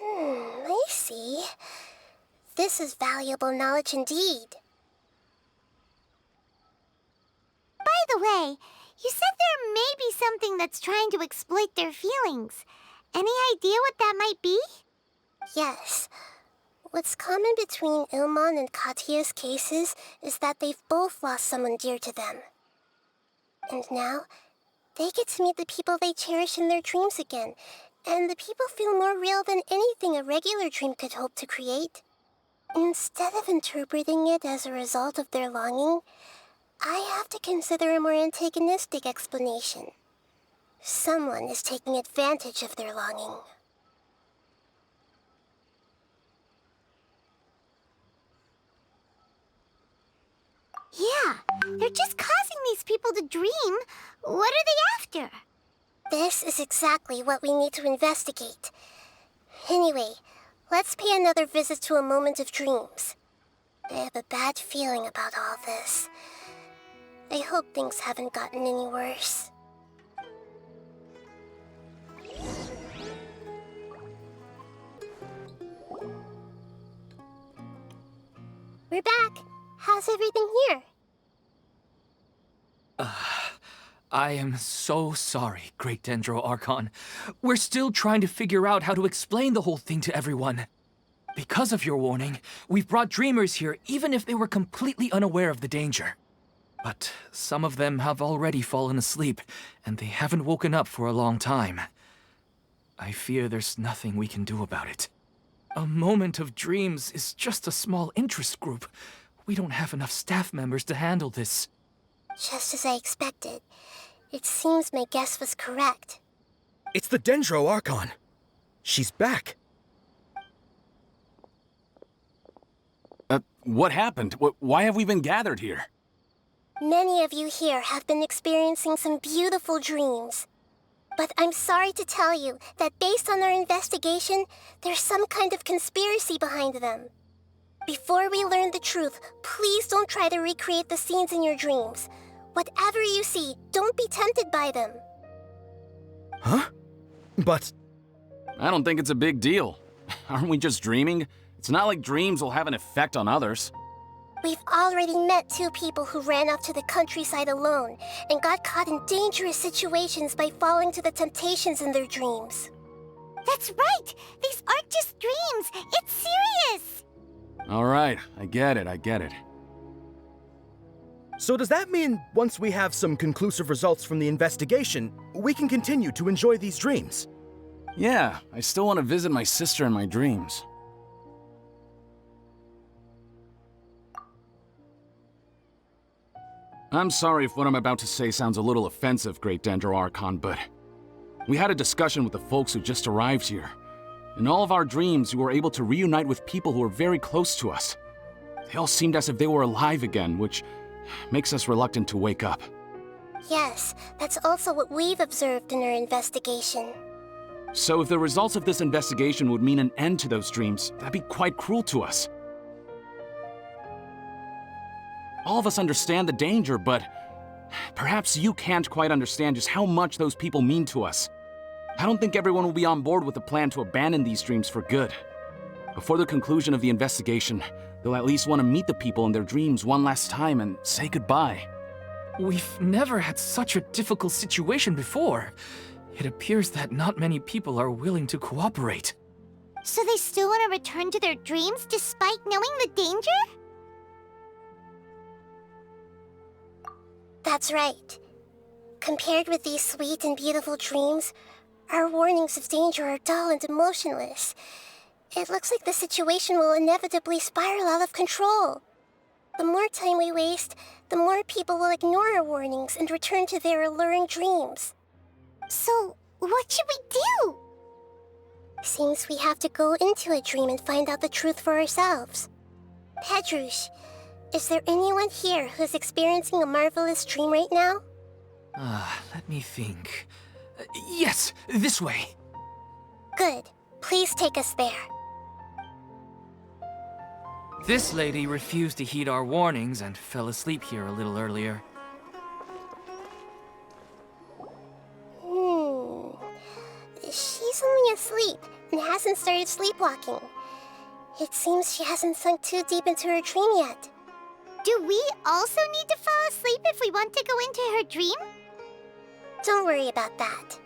Speaker 10: I see. This is valuable knowledge indeed.
Speaker 2: By the way, you said there may be something that's trying to exploit their feelings. Any idea what that might be?
Speaker 10: Yes. What's common between Ilmon and Katya's cases is that they've both lost someone dear to them. And now, they get to meet the people they cherish in their dreams again, and the people feel more real than anything a regular dream could hope to create. Instead of interpreting it as a result of their longing, I have to consider a more antagonistic explanation. Someone is taking advantage of their longing.
Speaker 2: Yeah, they're just causing these people to dream. What are they after?
Speaker 10: This is exactly what we need to investigate. Anyway, let's pay another visit to a moment of dreams. I have a bad feeling about all this. I hope things haven't gotten any worse. We're back. How's everything here?
Speaker 1: I am so sorry, Great Dendro Archon. We're still trying to figure out how to explain the whole thing to everyone. Because of your warning, we've brought dreamers here even if they were completely unaware of the danger. But some of them have already fallen asleep, and they haven't woken up for a long time. I fear there's nothing we can do about it. A moment of dreams is just a small interest group. We don't have enough staff members to handle this.
Speaker 10: Just as I expected. It seems my guess was correct.
Speaker 8: It's the Dendro Archon. She's back.
Speaker 4: What happened? Why have we been gathered here?
Speaker 10: Many of you here have been experiencing some beautiful dreams. But I'm sorry to tell you that based on our investigation, there's some kind of conspiracy behind them. Before we learn the truth, please don't try to recreate the scenes in your dreams. Whatever you see, don't be tempted by them.
Speaker 8: Huh? But...
Speaker 4: I don't think it's a big deal. Aren't we just dreaming? It's not like dreams will have an effect on others.
Speaker 10: We've already met 2 people who ran off to the countryside alone and got caught in dangerous situations by falling to the temptations in their dreams.
Speaker 2: That's right! These aren't just dreams! It's serious!
Speaker 4: All right, I get it.
Speaker 8: So does that mean once we have some conclusive results from the investigation, we can continue to enjoy these dreams?
Speaker 4: Yeah, I still want to visit my sister in my dreams. I'm sorry if what I'm about to say sounds a little offensive, Great Dendro Archon, but we had a discussion with the folks who just arrived here. In all of our dreams, we were able to reunite with people who were very close to us. They all seemed as if they were alive again, which makes us reluctant to wake up.
Speaker 10: Yes, that's also what we've observed in our investigation.
Speaker 4: So if the results of this investigation would mean an end to those dreams, that'd be quite cruel to us. All of us understand the danger, but perhaps you can't quite understand just how much those people mean to us. I don't think everyone will be on board with the plan to abandon these dreams for good. Before the conclusion of the investigation, they'll at least want to meet the people in their dreams one last time and say goodbye.
Speaker 1: We've never had such a difficult situation before. It appears that not many people are willing to cooperate.
Speaker 2: So they still want to return to their dreams despite knowing the danger?
Speaker 10: That's right. Compared with these sweet and beautiful dreams, our warnings of danger are dull and emotionless. It looks like the situation will inevitably spiral out of control. The more time we waste, the more people will ignore our warnings and return to their alluring dreams.
Speaker 2: So, what should we do?
Speaker 10: Seems we have to go into a dream and find out the truth for ourselves. Pedrush, is there anyone here who's experiencing a marvelous dream right now?
Speaker 1: Let me think. Yes, this way.
Speaker 10: Good. Please take us there.
Speaker 1: This lady refused to heed our warnings and fell asleep here a little earlier.
Speaker 10: She's only asleep and hasn't started sleepwalking. It seems she hasn't sunk too deep into her dream yet.
Speaker 2: Do we also need to fall asleep if we want to go into her dream?
Speaker 10: Don't worry about that.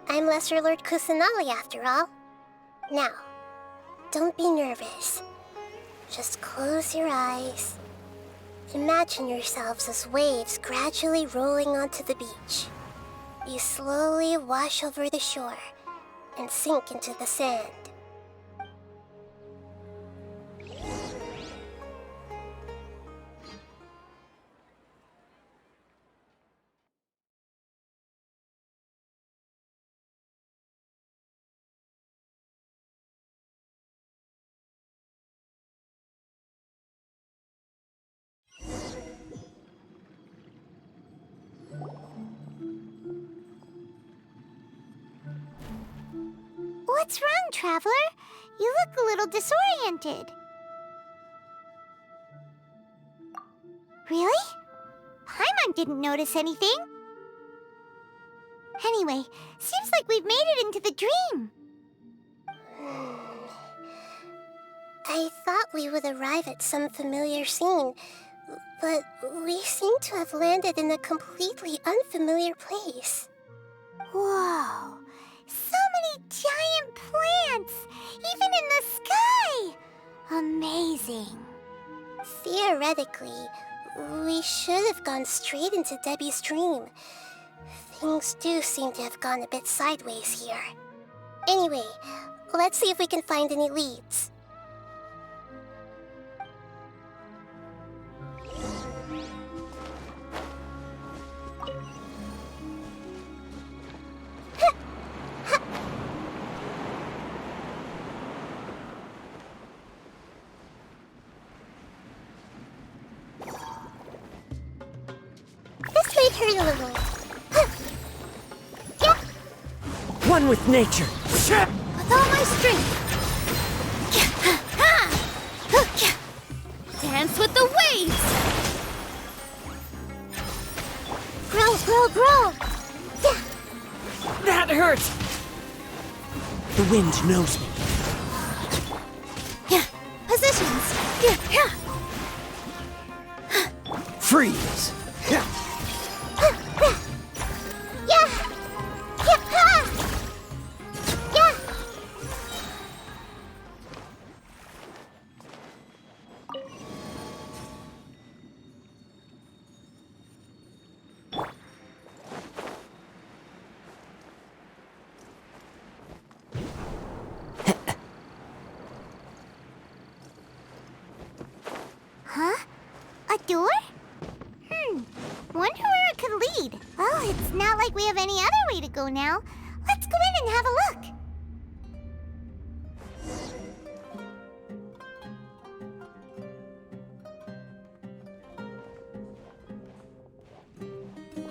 Speaker 10: I'm Lesser Lord Kusanali after all. Now, don't be nervous. Just close your eyes. Imagine yourselves as waves gradually rolling onto the beach. You slowly wash over the shore and sink into the sand.
Speaker 2: What's wrong, Traveler? You look a little disoriented. Really? Paimon didn't notice anything. Anyway, seems like we've made it into the dream.
Speaker 10: I thought we would arrive at some familiar scene, but we seem to have landed in a completely unfamiliar place.
Speaker 2: Whoa! So many giant plants! Even in the sky! Amazing.
Speaker 10: Theoretically, we should have gone straight into Debbie's dream. Things do seem to have gone a bit sideways here. Anyway, let's see if we can find any leads. This may hurt a little. Yeah.
Speaker 9: One with nature.
Speaker 2: With all my strength. Dance with the waves!
Speaker 10: Grow, grow, grow! Yeah.
Speaker 9: That hurt! The wind knows me.
Speaker 2: Yeah. Positions. Yeah.
Speaker 9: Freeze!
Speaker 10: Yeah. Yeah.
Speaker 2: Huh? A door? Wonder where it could lead. Well, it's not like we have any other way to go now. Let's go in and have a look.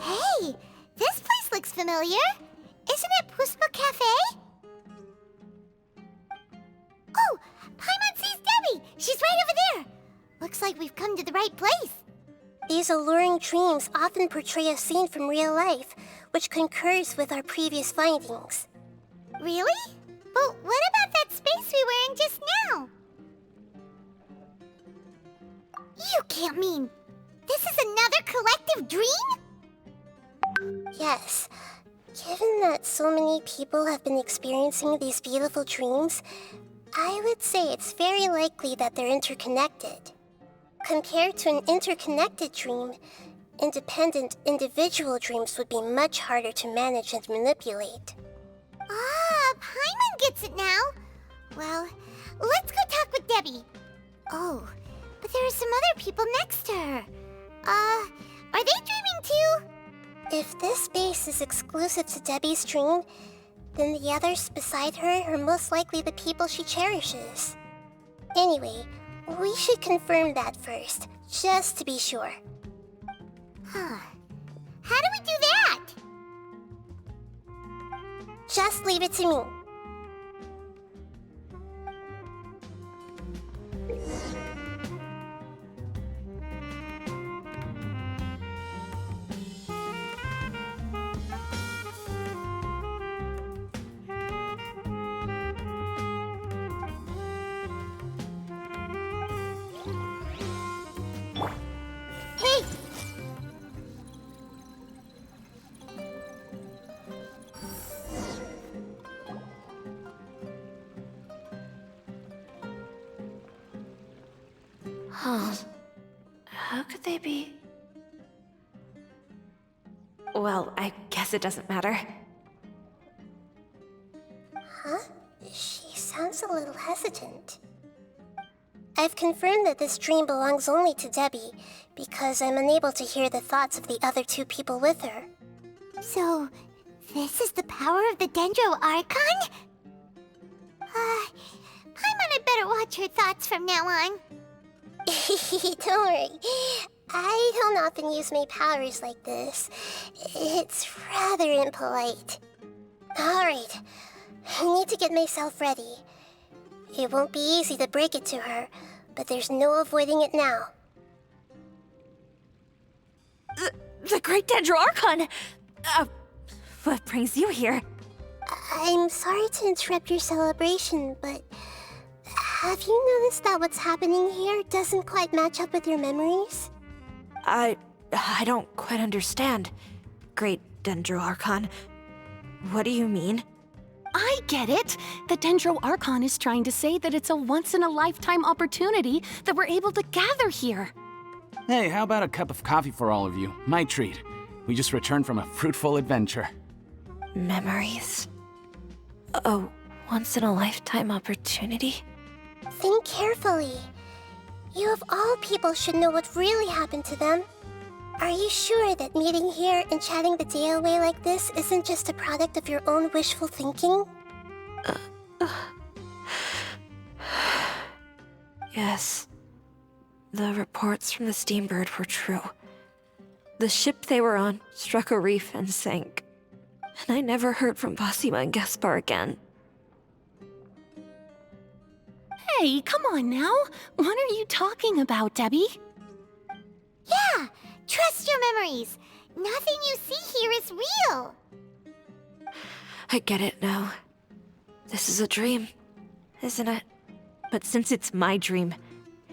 Speaker 2: Hey, this place looks familiar. Isn't it Puspa Cafe? Oh, Paimon sees Debbie. She's right over there. Looks like we've come to the right place.
Speaker 10: These alluring dreams often portray a scene from real life, which concurs with our previous findings.
Speaker 2: Really? But what about that space we were in just now? You can't mean this is another collective dream?
Speaker 10: Yes, Given that so many people have been experiencing these beautiful dreams, I would say it's very likely that they're interconnected. Compared to an interconnected dream, independent individual dreams would be much harder to manage and manipulate.
Speaker 2: Ah, Paimon gets it now. Well, let's go talk with Debbie. Oh, but there are some other people next to her. Are they dreaming too?
Speaker 10: If this space is exclusive to Debbie's dream, then the others beside her are most likely the people she cherishes. Anyway, we should confirm that first, just to be sure.
Speaker 2: Huh. How do we do that?
Speaker 10: Just leave it to me.
Speaker 2: Hey!
Speaker 7: Huh. How could they be? Well, I guess it doesn't matter.
Speaker 10: Huh? She sounds a little hesitant. I've confirmed that this dream belongs only to Debbie, because I'm unable to hear the thoughts of the other two people with her.
Speaker 2: So, this is the power of the Dendro Archon? Paimon had better watch her thoughts from now on.
Speaker 10: Don't worry. I don't often use my powers like this. It's rather impolite. Alright, I need to get myself ready. It won't be easy to break it to her, but there's no avoiding it now.
Speaker 7: The Great Dendro Archon! What brings you here?
Speaker 10: I'm sorry to interrupt your celebration, but have you noticed that what's happening here doesn't quite match up with your memories?
Speaker 7: I don't quite understand. Great Dendro Archon. What do you mean?
Speaker 11: I get it! The Dendro Archon is trying to say that it's a once-in-a-lifetime opportunity that we're able to gather here.
Speaker 4: Hey, how about a cup of coffee for all of you? My treat. We just returned from a fruitful adventure.
Speaker 7: Memories. A once-in-a-lifetime opportunity?
Speaker 10: Think carefully. You of all people should know what really happened to them. Are you sure that meeting here and chatting the day away like this isn't just a product of your own wishful thinking?
Speaker 7: Yes. The reports from the Steambird were true. The ship they were on struck a reef and sank. And I never heard from Basima and Gaspar again.
Speaker 11: Hey, come on now! What are you talking about, Debbie?
Speaker 2: Yeah, trust your memories. Nothing you see here is real.
Speaker 7: I get it now. This is a dream, isn't it? But since it's my dream,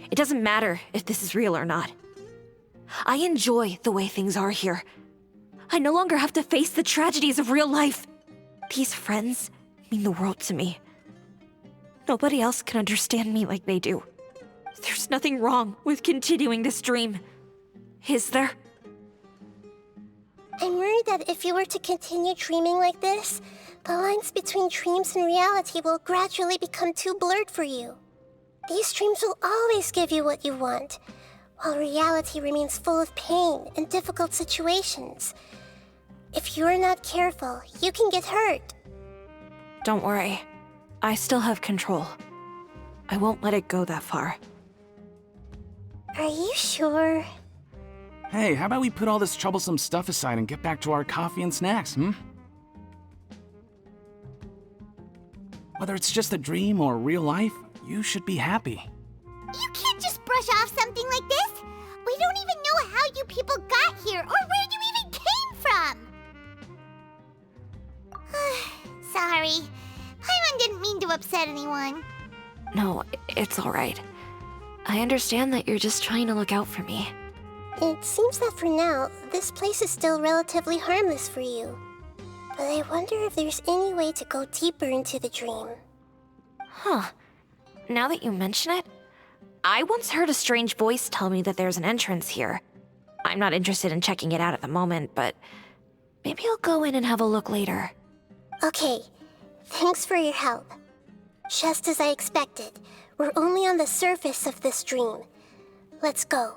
Speaker 7: it doesn't matter if this is real or not. I enjoy the way things are here. I no longer have to face the tragedies of real life. These friends mean the world to me. Nobody else can understand me like they do. There's nothing wrong with continuing this dream. Is there?
Speaker 10: I'm worried that if you were to continue dreaming like this, the lines between dreams and reality will gradually become too blurred for you. These dreams will always give you what you want, while reality remains full of pain and difficult situations. If you're not careful, you can get hurt.
Speaker 7: Don't worry. I still have control. I won't let it go that far.
Speaker 10: Are you sure?
Speaker 4: Hey, how about we put all this troublesome stuff aside and get back to our coffee and snacks, hmm? Whether it's just a dream or real life, you should be happy.
Speaker 2: You can't just brush off something like this. We don't even know how you people got here or where you even came from. Sorry. Paimon didn't mean to upset anyone.
Speaker 7: No, it's alright. I understand that you're just trying to look out for me.
Speaker 10: It seems that for now, this place is still relatively harmless for you. but I wonder if there's any way to go deeper into the dream.
Speaker 7: Huh. Now that you mention it, I once heard a strange voice tell me that there's an entrance here. I'm not interested in checking it out at the moment, but maybe I'll go in and have a look later.
Speaker 10: Okay, thanks for your help. Just as I expected, we're only on the surface of this dream. Let's go.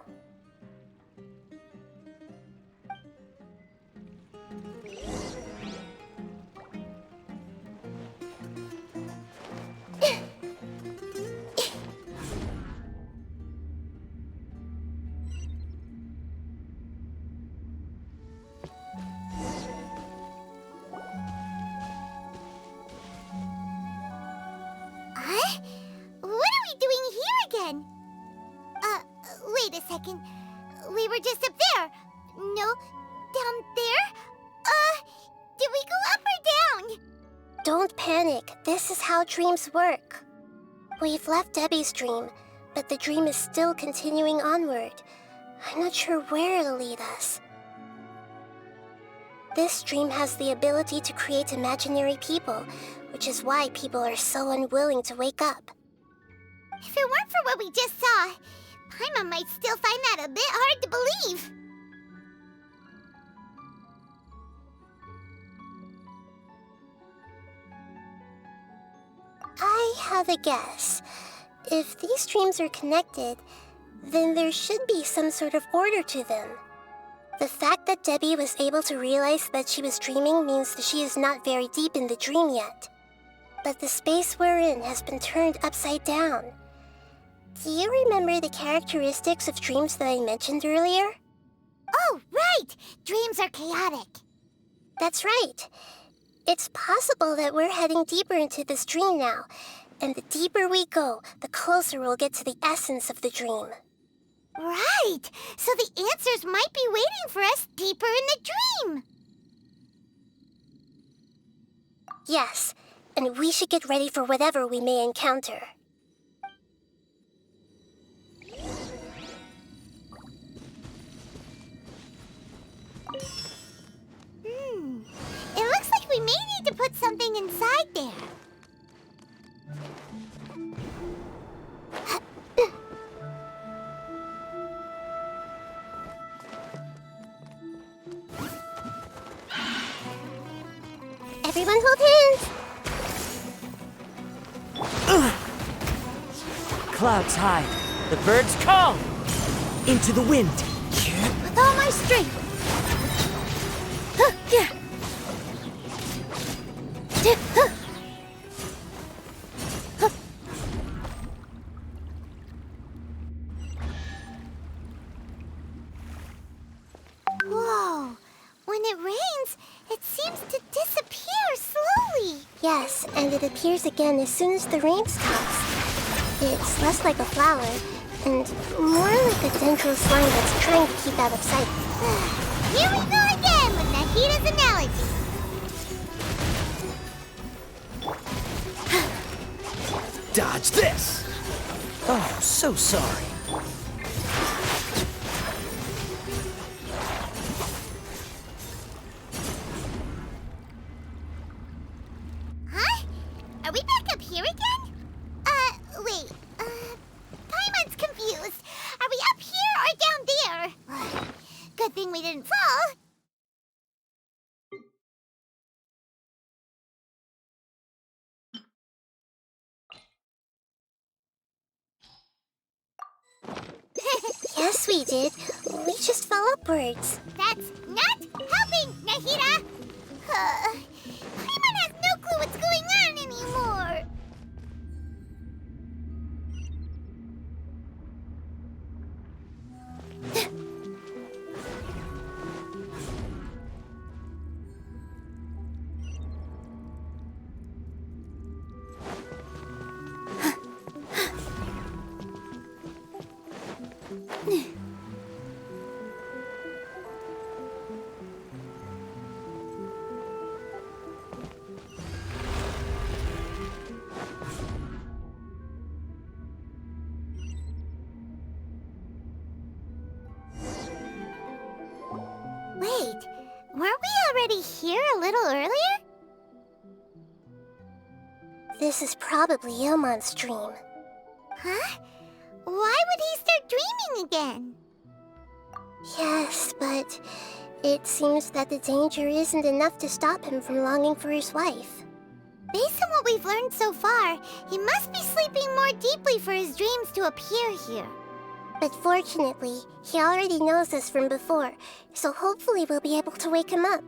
Speaker 2: Huh? What are we doing here again? Wait a second. We were just up there. No, down there? Did we go up or down?
Speaker 10: Don't panic. This is how dreams work. We've left Debbie's dream, but the dream is still continuing onward. I'm not sure where it'll lead us. This dream has the ability to create imaginary people, which is why people are so unwilling to wake up.
Speaker 2: If it weren't for what we just saw, Paimon might still find that a bit hard to believe.
Speaker 10: I have a guess. If these dreams are connected, then there should be some sort of order to them. The fact that Debbie was able to realize that she was dreaming means that she is not very deep in the dream yet. But the space we're in has been turned upside down. Do you remember the characteristics of dreams that I mentioned earlier?
Speaker 2: Oh, right! Dreams are chaotic.
Speaker 10: That's right. It's possible that we're heading deeper into this dream now, and the deeper we go, the closer we'll get to the essence of the dream.
Speaker 2: Right! So the answers might be waiting for us deeper in the dream!
Speaker 10: Yes, and we should get ready for whatever we may encounter.
Speaker 2: It looks like we may need to put something inside there.
Speaker 10: Everyone hold hands!
Speaker 9: Clouds high, the birds call! Into the wind!
Speaker 2: With all my strength! Yeah. Whoa! When it rains, it seems to disappear slowly.
Speaker 10: Yes, and it appears again as soon as the rain stops. It's less like a flower, and more like a dendro slime that's trying to keep out of sight.
Speaker 2: Here we go again with Nahida's analogy.
Speaker 9: Dodge this! Oh, so sorry.
Speaker 2: Huh? Are we back up here again? Wait. Paimon's confused. Are we up here or down there? Good thing we didn't fall.
Speaker 10: Yes, we did. We just fell upwards.
Speaker 2: That's not helping, Nahida! Paimon has no clue what's going on anymore. little earlier?
Speaker 10: This is probably Ilmon's dream.
Speaker 2: Huh? Why would he start dreaming again?
Speaker 10: Yes, but it seems that the danger isn't enough to stop him from longing for his wife.
Speaker 2: Based on what we've learned so far, he must be sleeping more deeply for his dreams to appear here.
Speaker 10: But fortunately, he already knows us from before, so hopefully we'll be able to wake him up.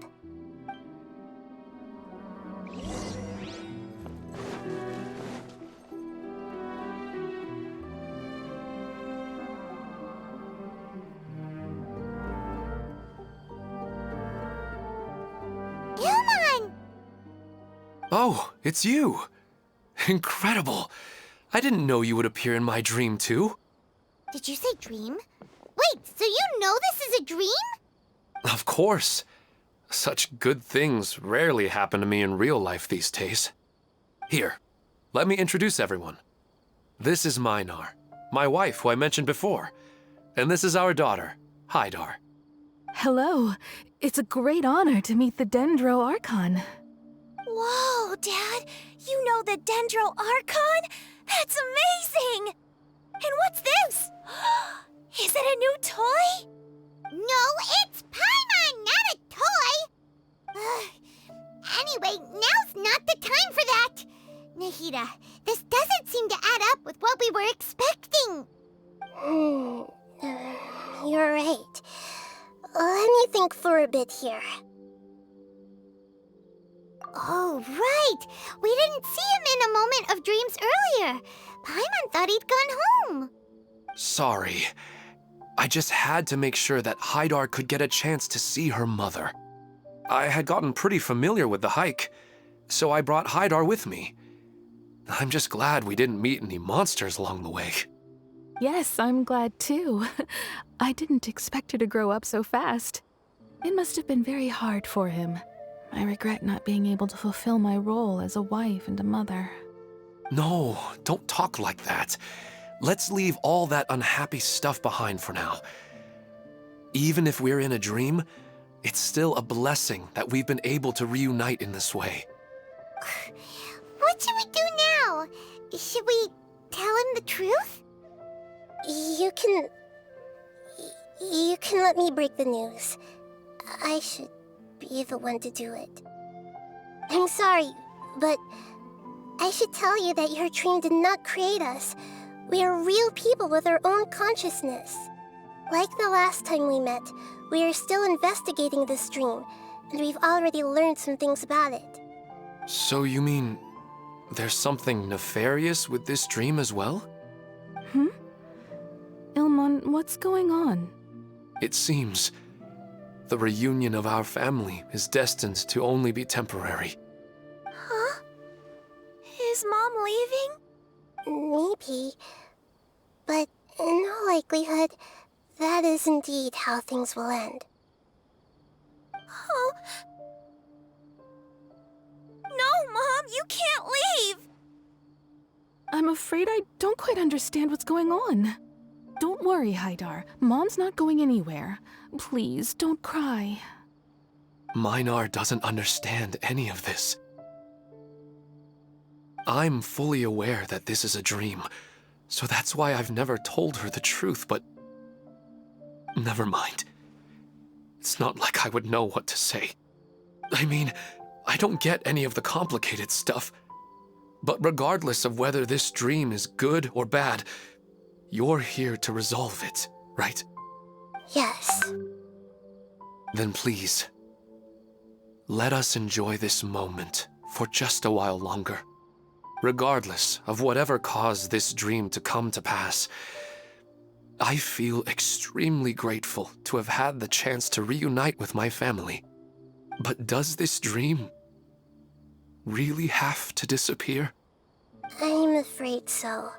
Speaker 2: Ilmon!
Speaker 3: Oh, it's you! Incredible! I didn't know you would appear in my dream, too.
Speaker 2: Did you say dream? Wait, so you know this is a dream?
Speaker 3: Of course. Such good things rarely happen to me in real life these days. Here, let me introduce everyone. This is Minar, my wife who I mentioned before. And this is our daughter, Hydar.
Speaker 11: Hello. It's a great honor to meet the Dendro Archon.
Speaker 7: Whoa, Dad! You know the Dendro Archon? That's amazing! And what's this? Is it a new toy?
Speaker 2: No, it's Paimon, not a toy! Anyway, now's not the time for that! Nahida, this doesn't seem to add up with what we were expecting.
Speaker 10: You're right. Let me think for a bit here.
Speaker 2: Oh, right! We didn't see him in a moment of dreams earlier. Paimon thought he'd gone home.
Speaker 3: Sorry. I just had to make sure that Hydar could get a chance to see her mother. I had gotten pretty familiar with the hike, so I brought Hydar with me. I'm just glad we didn't meet any monsters along the way.
Speaker 11: Yes, I'm glad too. I didn't expect her to grow up so fast. It must have been very hard for him. I regret not being able to fulfill my role as a wife and a mother.
Speaker 3: No, don't talk like that. Let's leave all that unhappy stuff behind for now. Even if we're in a dream, it's still a blessing that we've been able to reunite in this way.
Speaker 2: What should we do now? Should we tell him the truth?
Speaker 10: You can let me break the news. I should be the one to do it. I'm sorry, but I should tell you that your dream did not create us. We are real people with our own consciousness. Like the last time we met, we are still investigating this dream, and we've already learned some things about it.
Speaker 3: So you mean there's something nefarious with this dream as well?
Speaker 11: Ilmon, what's going on?
Speaker 3: It seems the reunion of our family is destined to only be temporary.
Speaker 7: Huh? Is Mom leaving?
Speaker 10: Maybe. But in all likelihood, that is indeed how things will end.
Speaker 7: Oh. No, Mom, you can't leave!
Speaker 11: I'm afraid I don't quite understand what's going on. Don't worry, Hydar. Mom's not going anywhere. Please, don't cry.
Speaker 3: Minar doesn't understand any of this. I'm fully aware that this is a dream, so that's why I've never told her the truth, but never mind. It's not like I would know what to say. I mean, I don't get any of the complicated stuff. But regardless of whether this dream is good or bad, you're here to resolve it, right?
Speaker 10: Yes.
Speaker 3: Then please, let us enjoy this moment for just a while longer. Regardless of whatever caused this dream to come to pass, I feel extremely grateful to have had the chance to reunite with my family. But does this dream really have to disappear?
Speaker 10: I'm afraid so.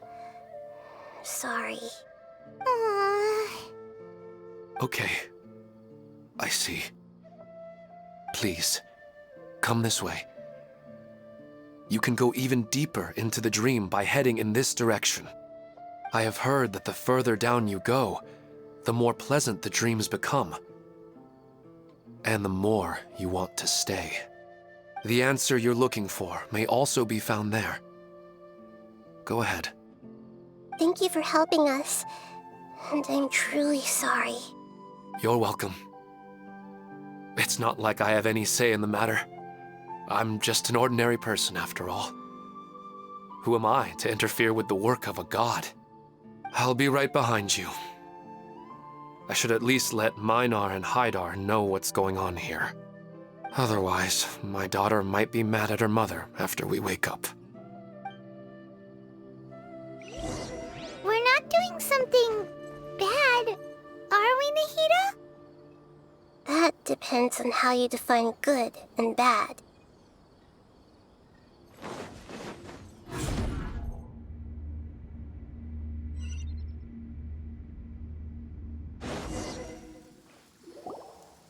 Speaker 10: Sorry.
Speaker 3: Okay, I see. Please, come this way. You can go even deeper into the dream by heading in this direction. I have heard that the further down you go, the more pleasant the dreams become. And the more you want to stay. The answer you're looking for may also be found there. Go ahead.
Speaker 10: Thank you for helping us, and I'm truly sorry.
Speaker 3: You're welcome. It's not like I have any say in the matter. I'm just an ordinary person, after all. Who am I to interfere with the work of a god? I'll be right behind you. I should at least let Minar and Haidar know what's going on here. Otherwise, my daughter might be mad at her mother after we wake up.
Speaker 2: We're not doing something bad, are we, Nahida?
Speaker 10: That depends on how you define good and bad.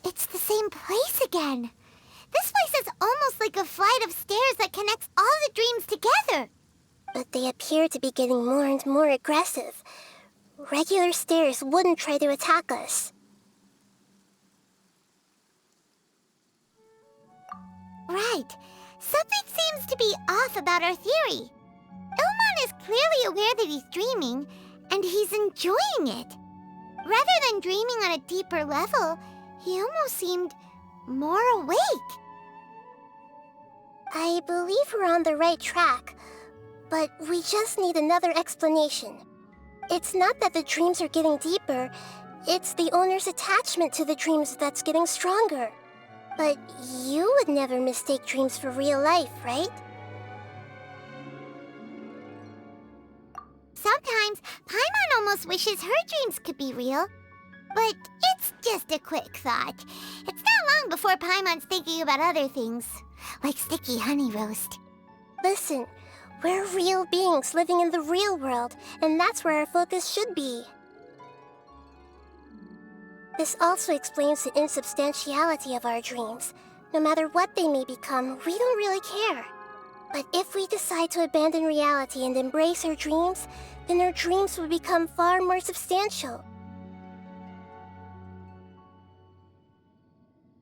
Speaker 2: It's the same place again. This place is almost like a flight of stairs that connects all the dreams together.
Speaker 10: But they appear to be getting more and more aggressive. Regular stairs wouldn't try to attack us.
Speaker 2: Right. Something seems to be off about our theory. Ilman is clearly aware that he's dreaming, and he's enjoying it. Rather than dreaming on a deeper level, he almost seemed more awake.
Speaker 10: I believe we're on the right track, but we just need another explanation. It's not that the dreams are getting deeper, it's the owner's attachment to the dreams that's getting stronger. But you would never mistake dreams for real life, right?
Speaker 2: Sometimes, Paimon almost wishes her dreams could be real. But it's just a quick thought. It's not long before Paimon's thinking about other things, like sticky honey roast.
Speaker 10: Listen, we're real beings living in the real world, and that's where our focus should be. This also explains the insubstantiality of our dreams. No matter what they may become, we don't really care. But if we decide to abandon reality and embrace our dreams, then our dreams will become far more substantial.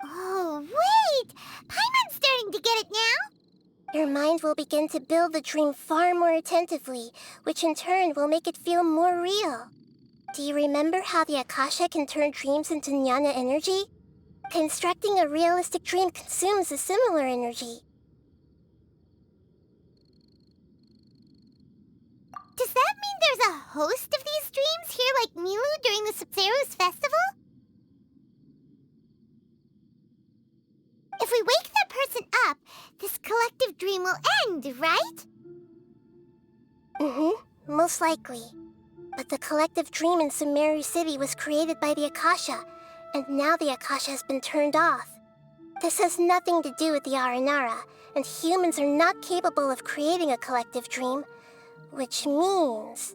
Speaker 2: Oh, wait! Paimon's starting to get it now?
Speaker 10: Your mind will begin to build the dream far more attentively, which in turn will make it feel more real. Do you remember how the Akasha can turn dreams into jnana energy? Constructing a realistic dream consumes a similar energy.
Speaker 2: Does that mean there's a host of these dreams here like Milu during the Subzerus festival? If we wake that person up, this collective dream will end, right?
Speaker 10: Most likely. But the collective dream in Sumeru City was created by the Akasha, and now the Akasha has been turned off. This has nothing to do with the Aranara, and humans are not capable of creating a collective dream, which means...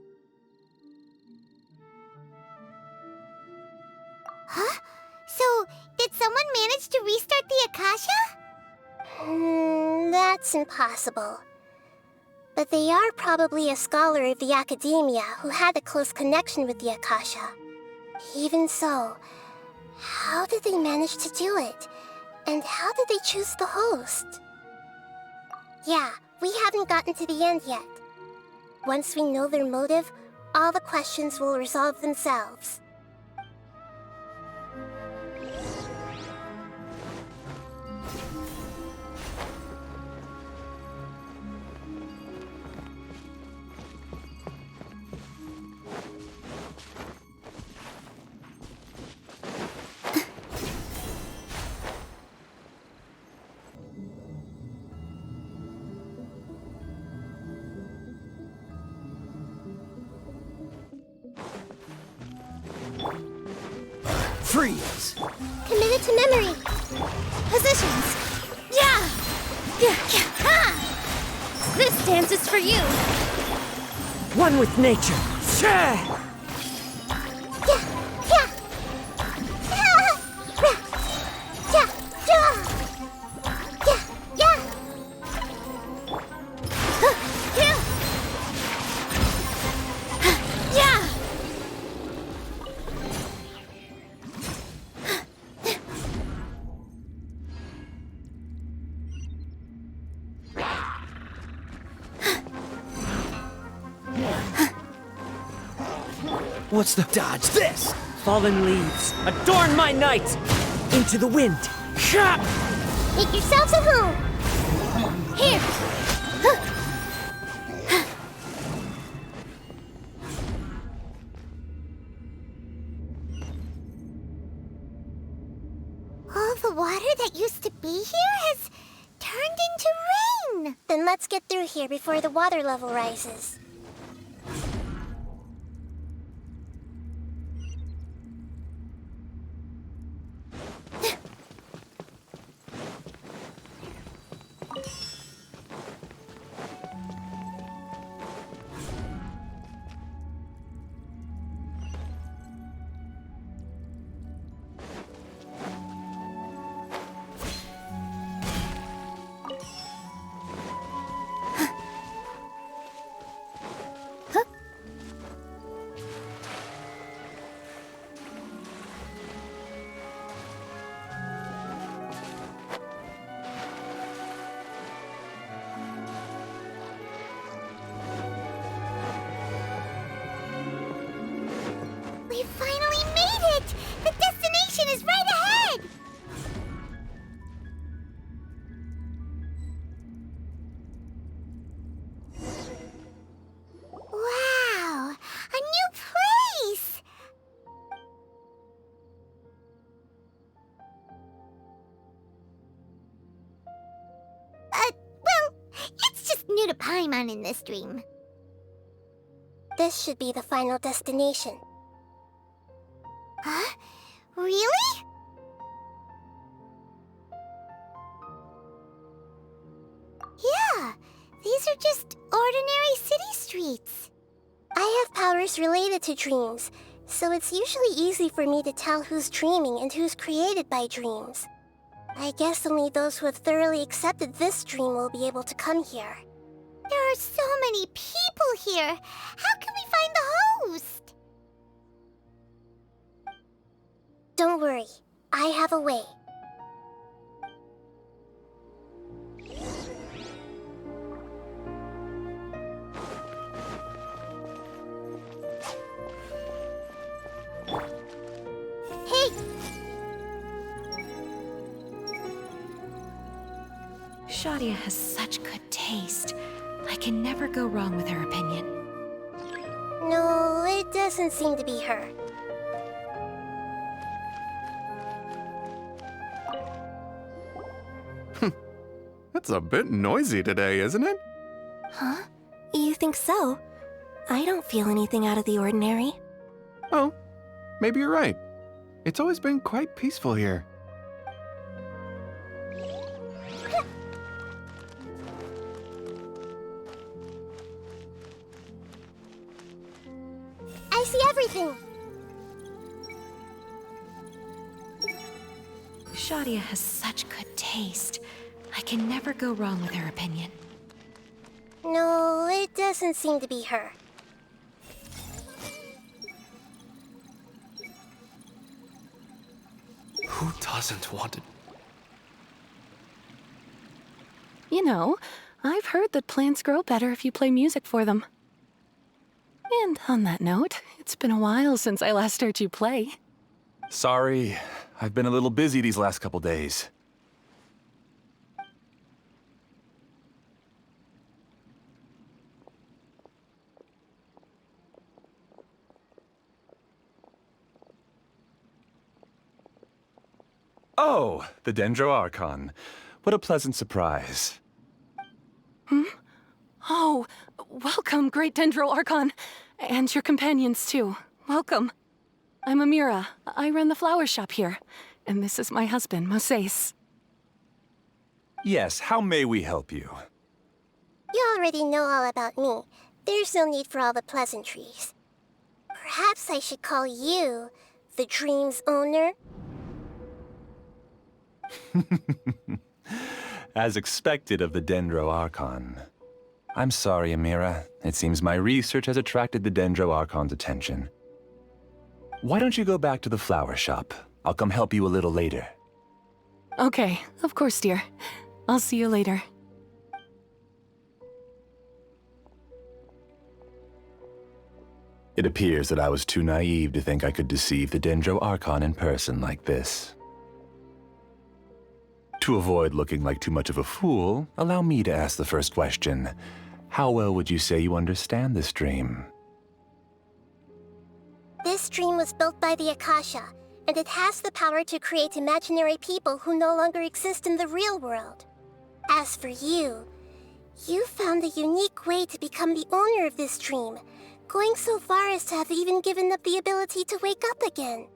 Speaker 2: Huh? So, did someone manage to restart the Akasha?
Speaker 10: That's impossible. But they are probably a scholar of the academia who had a close connection with the Akasha. Even so, how did they manage to do it? And how did they choose the host? Yeah, we haven't gotten to the end yet. Once we know their motive, all the questions will resolve themselves.
Speaker 9: Freeze!
Speaker 10: Committed to memory!
Speaker 2: Positions! Yeah! Ha! This dance is for you!
Speaker 9: One with nature! Shah! What's the...
Speaker 1: Dodge this!
Speaker 9: Fallen leaves, adorn my night! Into the wind! Ha!
Speaker 2: Make yourselves at home. Here. All the water that used to be here has turned into rain.
Speaker 10: Then let's get through here before the water level rises.
Speaker 2: We finally made it! The destination is right ahead! Wow! A new place! Well, it's just new to Paimon in this dream.
Speaker 10: This should be the final destination.
Speaker 2: Huh? Really? Yeah, these are just ordinary city streets.
Speaker 10: I have powers related to dreams, so it's usually easy for me to tell who's dreaming and who's created by dreams. I guess only those who have thoroughly accepted this dream will be able to come here.
Speaker 2: There are so many people here. How can we find the host?
Speaker 10: Don't worry, I have a way.
Speaker 2: Hey!
Speaker 7: Shadia has such good taste. I can never go wrong with her opinion.
Speaker 10: No, it doesn't seem to be her.
Speaker 12: It's a bit noisy today, isn't it?
Speaker 6: Huh? You think so? I don't feel anything out of the ordinary.
Speaker 12: Oh, maybe you're right. It's always been quite peaceful here.
Speaker 10: I see everything!
Speaker 7: Shadia has such good taste. I can never go wrong with her opinion.
Speaker 10: No, it doesn't seem to be her.
Speaker 3: Who doesn't want it?
Speaker 11: You know, I've heard that plants grow better if you play music for them. And on that note, it's been a while since I last heard you play.
Speaker 8: Sorry, I've been a little busy these last couple days. Oh, the Dendro Archon. What a pleasant surprise.
Speaker 11: Oh, welcome, great Dendro Archon. And your companions, too. Welcome. I'm Amira. I run the flower shop here. And this is my husband, Moses.
Speaker 8: Yes, how may we help you?
Speaker 10: You already know all about me. There's no need for all the pleasantries. Perhaps I should call you the dream's owner?
Speaker 8: As expected of the Dendro Archon. I'm sorry, Amira. It seems my research has attracted the Dendro Archon's attention. Why don't you go back to the flower shop? I'll come help you a little later.
Speaker 11: Okay, of course, dear. I'll see you later.
Speaker 8: It appears that I was too naive to think I could deceive the Dendro Archon in person like this. To avoid looking like too much of a fool, allow me to ask the first question. How well would you say you understand this dream?
Speaker 10: This dream was built by the Akasha, and it has the power to create imaginary people who no longer exist in the real world. As for you, you found a unique way to become the owner of this dream, going so far as to have even given up the ability to wake up again.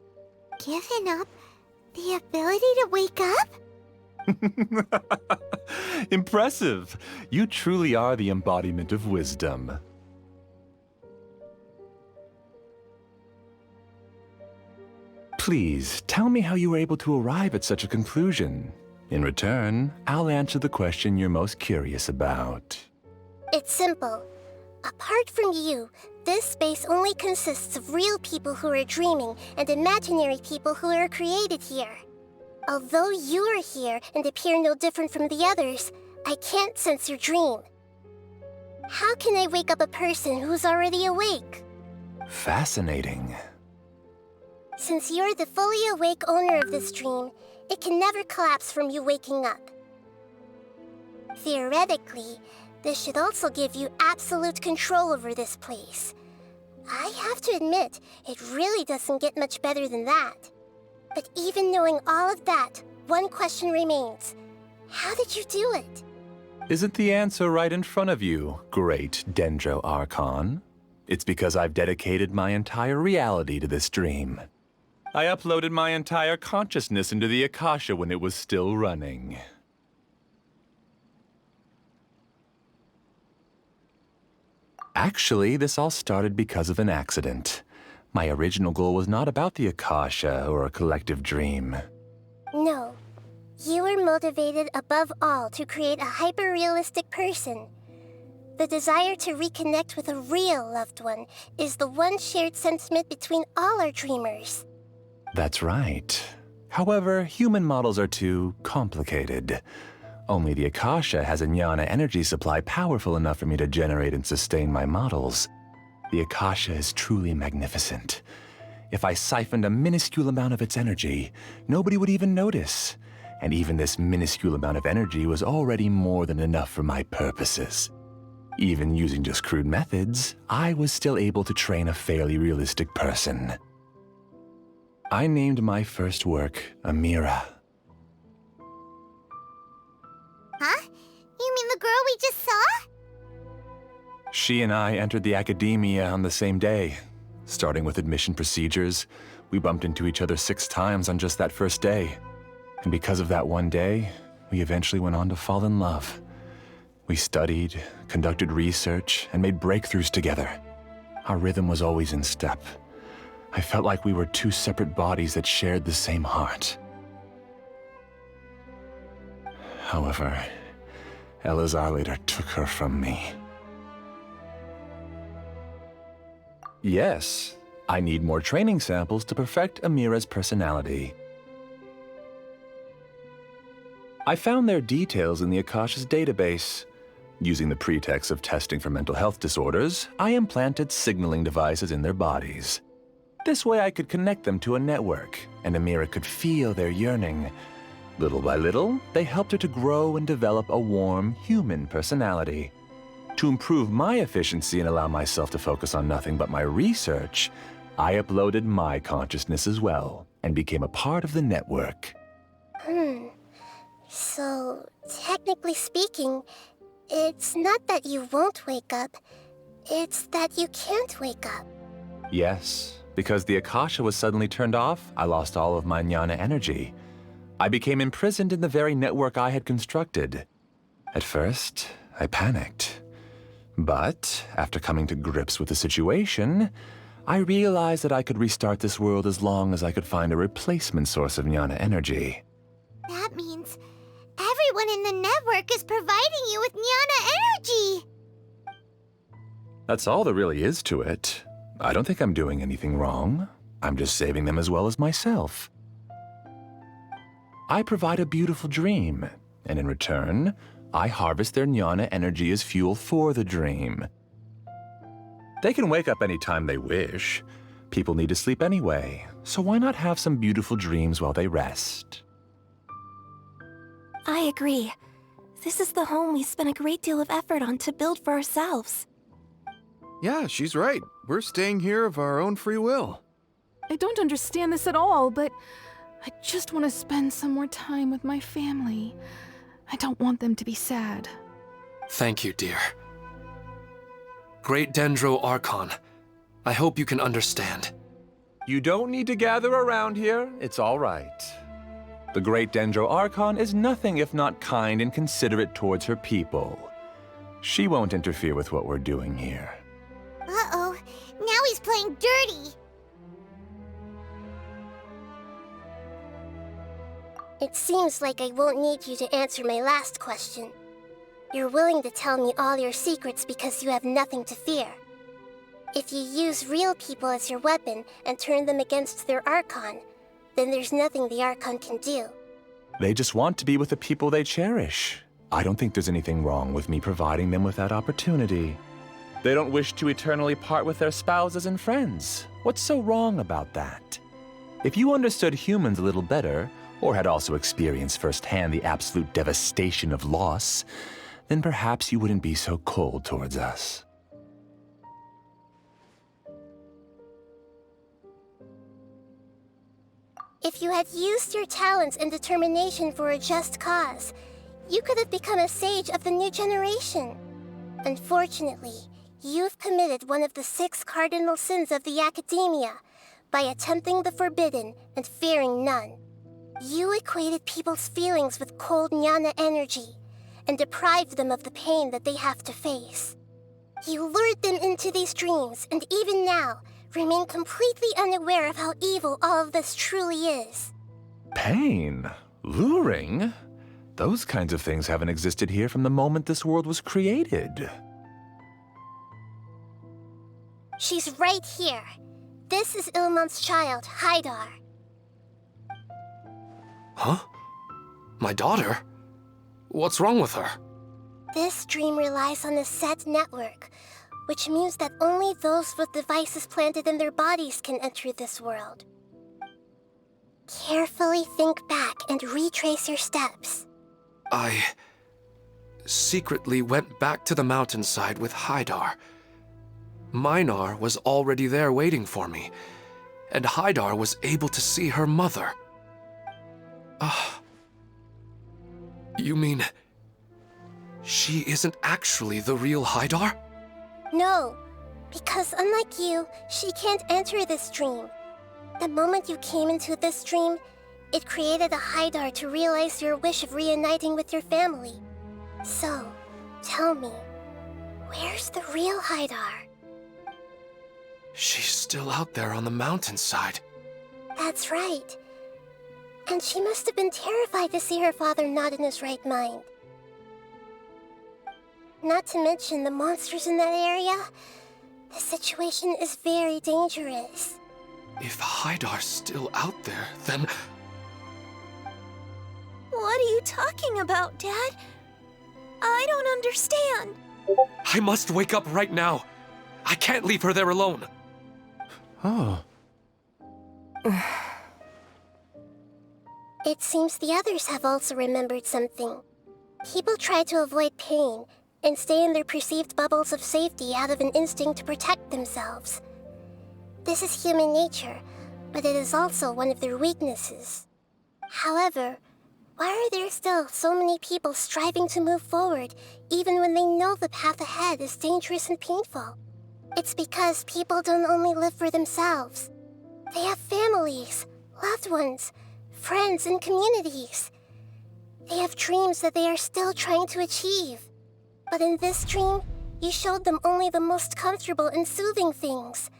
Speaker 2: Given up the ability to wake up?
Speaker 8: Impressive! You truly are the embodiment of wisdom. Please, tell me how you were able to arrive at such a conclusion. In return, I'll answer the question you're most curious about.
Speaker 10: It's simple. Apart from you, this space only consists of real people who are dreaming and imaginary people who are created here. Although you are here and appear no different from the others, I can't sense your dream. How can I wake up a person who's already awake?
Speaker 8: Fascinating.
Speaker 10: Since you're the fully awake owner of this dream, it can never collapse from you waking up. Theoretically, this should also give you absolute control over this place. I have to admit, it really doesn't get much better than that. But even knowing all of that, one question remains. How did you do it?
Speaker 8: Isn't the answer right in front of you, great Dendro Archon? It's because I've dedicated my entire reality to this dream. I uploaded my entire consciousness into the Akasha when it was still running. Actually, this all started because of an accident. My original goal was not about the Akasha or a collective dream.
Speaker 10: No. You were motivated above all to create a hyper-realistic person. The desire to reconnect with a real loved one is the one shared sentiment between all our dreamers.
Speaker 8: That's right. However, human models are too complicated. Only the Akasha has a jnana energy supply powerful enough for me to generate and sustain my models. The Akasha is truly magnificent. If I siphoned a minuscule amount of its energy, nobody would even notice. And even this minuscule amount of energy was already more than enough for my purposes. Even using just crude methods, I was still able to train a fairly realistic person. I named my first work Amira.
Speaker 2: Huh? You mean the girl we just saw?
Speaker 8: She and I entered the academia on the same day. Starting with admission procedures, we bumped into each other 6 times on just that first day. And because of that one day, we eventually went on to fall in love. We studied, conducted research, and made breakthroughs together. Our rhythm was always in step. I felt like we were 2 separate bodies that shared the same heart. However, Elazar later took her from me. Yes, I need more training samples to perfect Amira's personality. I found their details in the Akasha's database. Using the pretext of testing for mental health disorders, I implanted signaling devices in their bodies. This way I could connect them to a network, and Amira could feel their yearning. Little by little, they helped her to grow and develop a warm, human personality. To improve my efficiency and allow myself to focus on nothing but my research, I uploaded my consciousness as well, and became a part of the network.
Speaker 10: So, technically speaking, it's not that you won't wake up, it's that you can't wake up.
Speaker 8: Yes, because the Akasha was suddenly turned off, I lost all of my jnana energy. I became imprisoned in the very network I had constructed. At first, I panicked. But, after coming to grips with the situation, I realized that I could restart this world as long as I could find a replacement source of jnana energy.
Speaker 2: That means everyone in the network is providing you with jnana energy!
Speaker 8: That's all there really is to it. I don't think I'm doing anything wrong. I'm just saving them as well as myself. I provide a beautiful dream, and in return, I harvest their jnana energy as fuel for the dream. They can wake up any time they wish. People need to sleep anyway, so why not have some beautiful dreams while they rest?
Speaker 6: I agree. This is the home we spent a great deal of effort on to build for ourselves.
Speaker 12: Yeah, she's right. We're staying here of our own free will.
Speaker 11: I don't understand this at all, but I just want to spend some more time with my family. I don't want them to be sad.
Speaker 3: Thank you, dear. Great Dendro Archon, I hope you can understand.
Speaker 8: You don't need to gather around here. It's all right. The Great Dendro Archon is nothing if not kind and considerate towards her people. She won't interfere with what we're doing here.
Speaker 2: Uh-oh, now he's playing dirty.
Speaker 10: It seems like I won't need you to answer my last question. You're willing to tell me all your secrets because you have nothing to fear. If you use real people as your weapon and turn them against their Archon, then there's nothing the Archon can do.
Speaker 8: They just want to be with the people they cherish. I don't think there's anything wrong with me providing them with that opportunity. They don't wish to eternally part with their spouses and friends. What's so wrong about that? If you understood humans a little better, or had also experienced firsthand the absolute devastation of loss, then perhaps you wouldn't be so cold towards us.
Speaker 10: If you had used your talents and determination for a just cause, you could have become a sage of the new generation. Unfortunately, you've committed one of the 6 cardinal sins of the Academia by attempting the forbidden and fearing none. You equated people's feelings with cold jnana energy and deprived them of the pain that they have to face. You lured them into these dreams, and even now, remain completely unaware of how evil all of this truly is.
Speaker 8: Pain? Luring? Those kinds of things haven't existed here from the moment this world was created.
Speaker 10: She's right here. This is Ilmon's child, Haidar.
Speaker 3: Huh? My daughter? What's wrong with her?
Speaker 10: This dream relies on a set network, which means that only those with devices planted in their bodies can enter this world. Carefully think back and retrace your steps.
Speaker 3: I secretly went back to the mountainside with Haidar. Minar was already there waiting for me, and Haidar was able to see her mother. You mean she isn't actually the real Haidar?
Speaker 10: No, because unlike you, she can't enter this dream. The moment you came into this dream, it created a Haidar to realize your wish of reuniting with your family. So, tell me, where's the real Haidar?
Speaker 3: She's still out there on the mountainside.
Speaker 10: That's right. And she must have been terrified to see her father not in his right mind. Not to mention the monsters in that area. The situation is very dangerous.
Speaker 3: If Haidar's still out there, then...
Speaker 6: What are you talking about, Dad? I don't understand.
Speaker 3: I must wake up right now. I can't leave her there alone.
Speaker 12: Oh.
Speaker 10: It seems the others have also remembered something. People try to avoid pain and stay in their perceived bubbles of safety out of an instinct to protect themselves. This is human nature, but it is also one of their weaknesses. However, why are there still so many people striving to move forward even when they know the path ahead is dangerous and painful? It's because people don't only live for themselves. They have families, loved ones, friends, and communities. They have dreams that they are still trying to achieve. But in this dream, you showed them only the most comfortable and soothing things.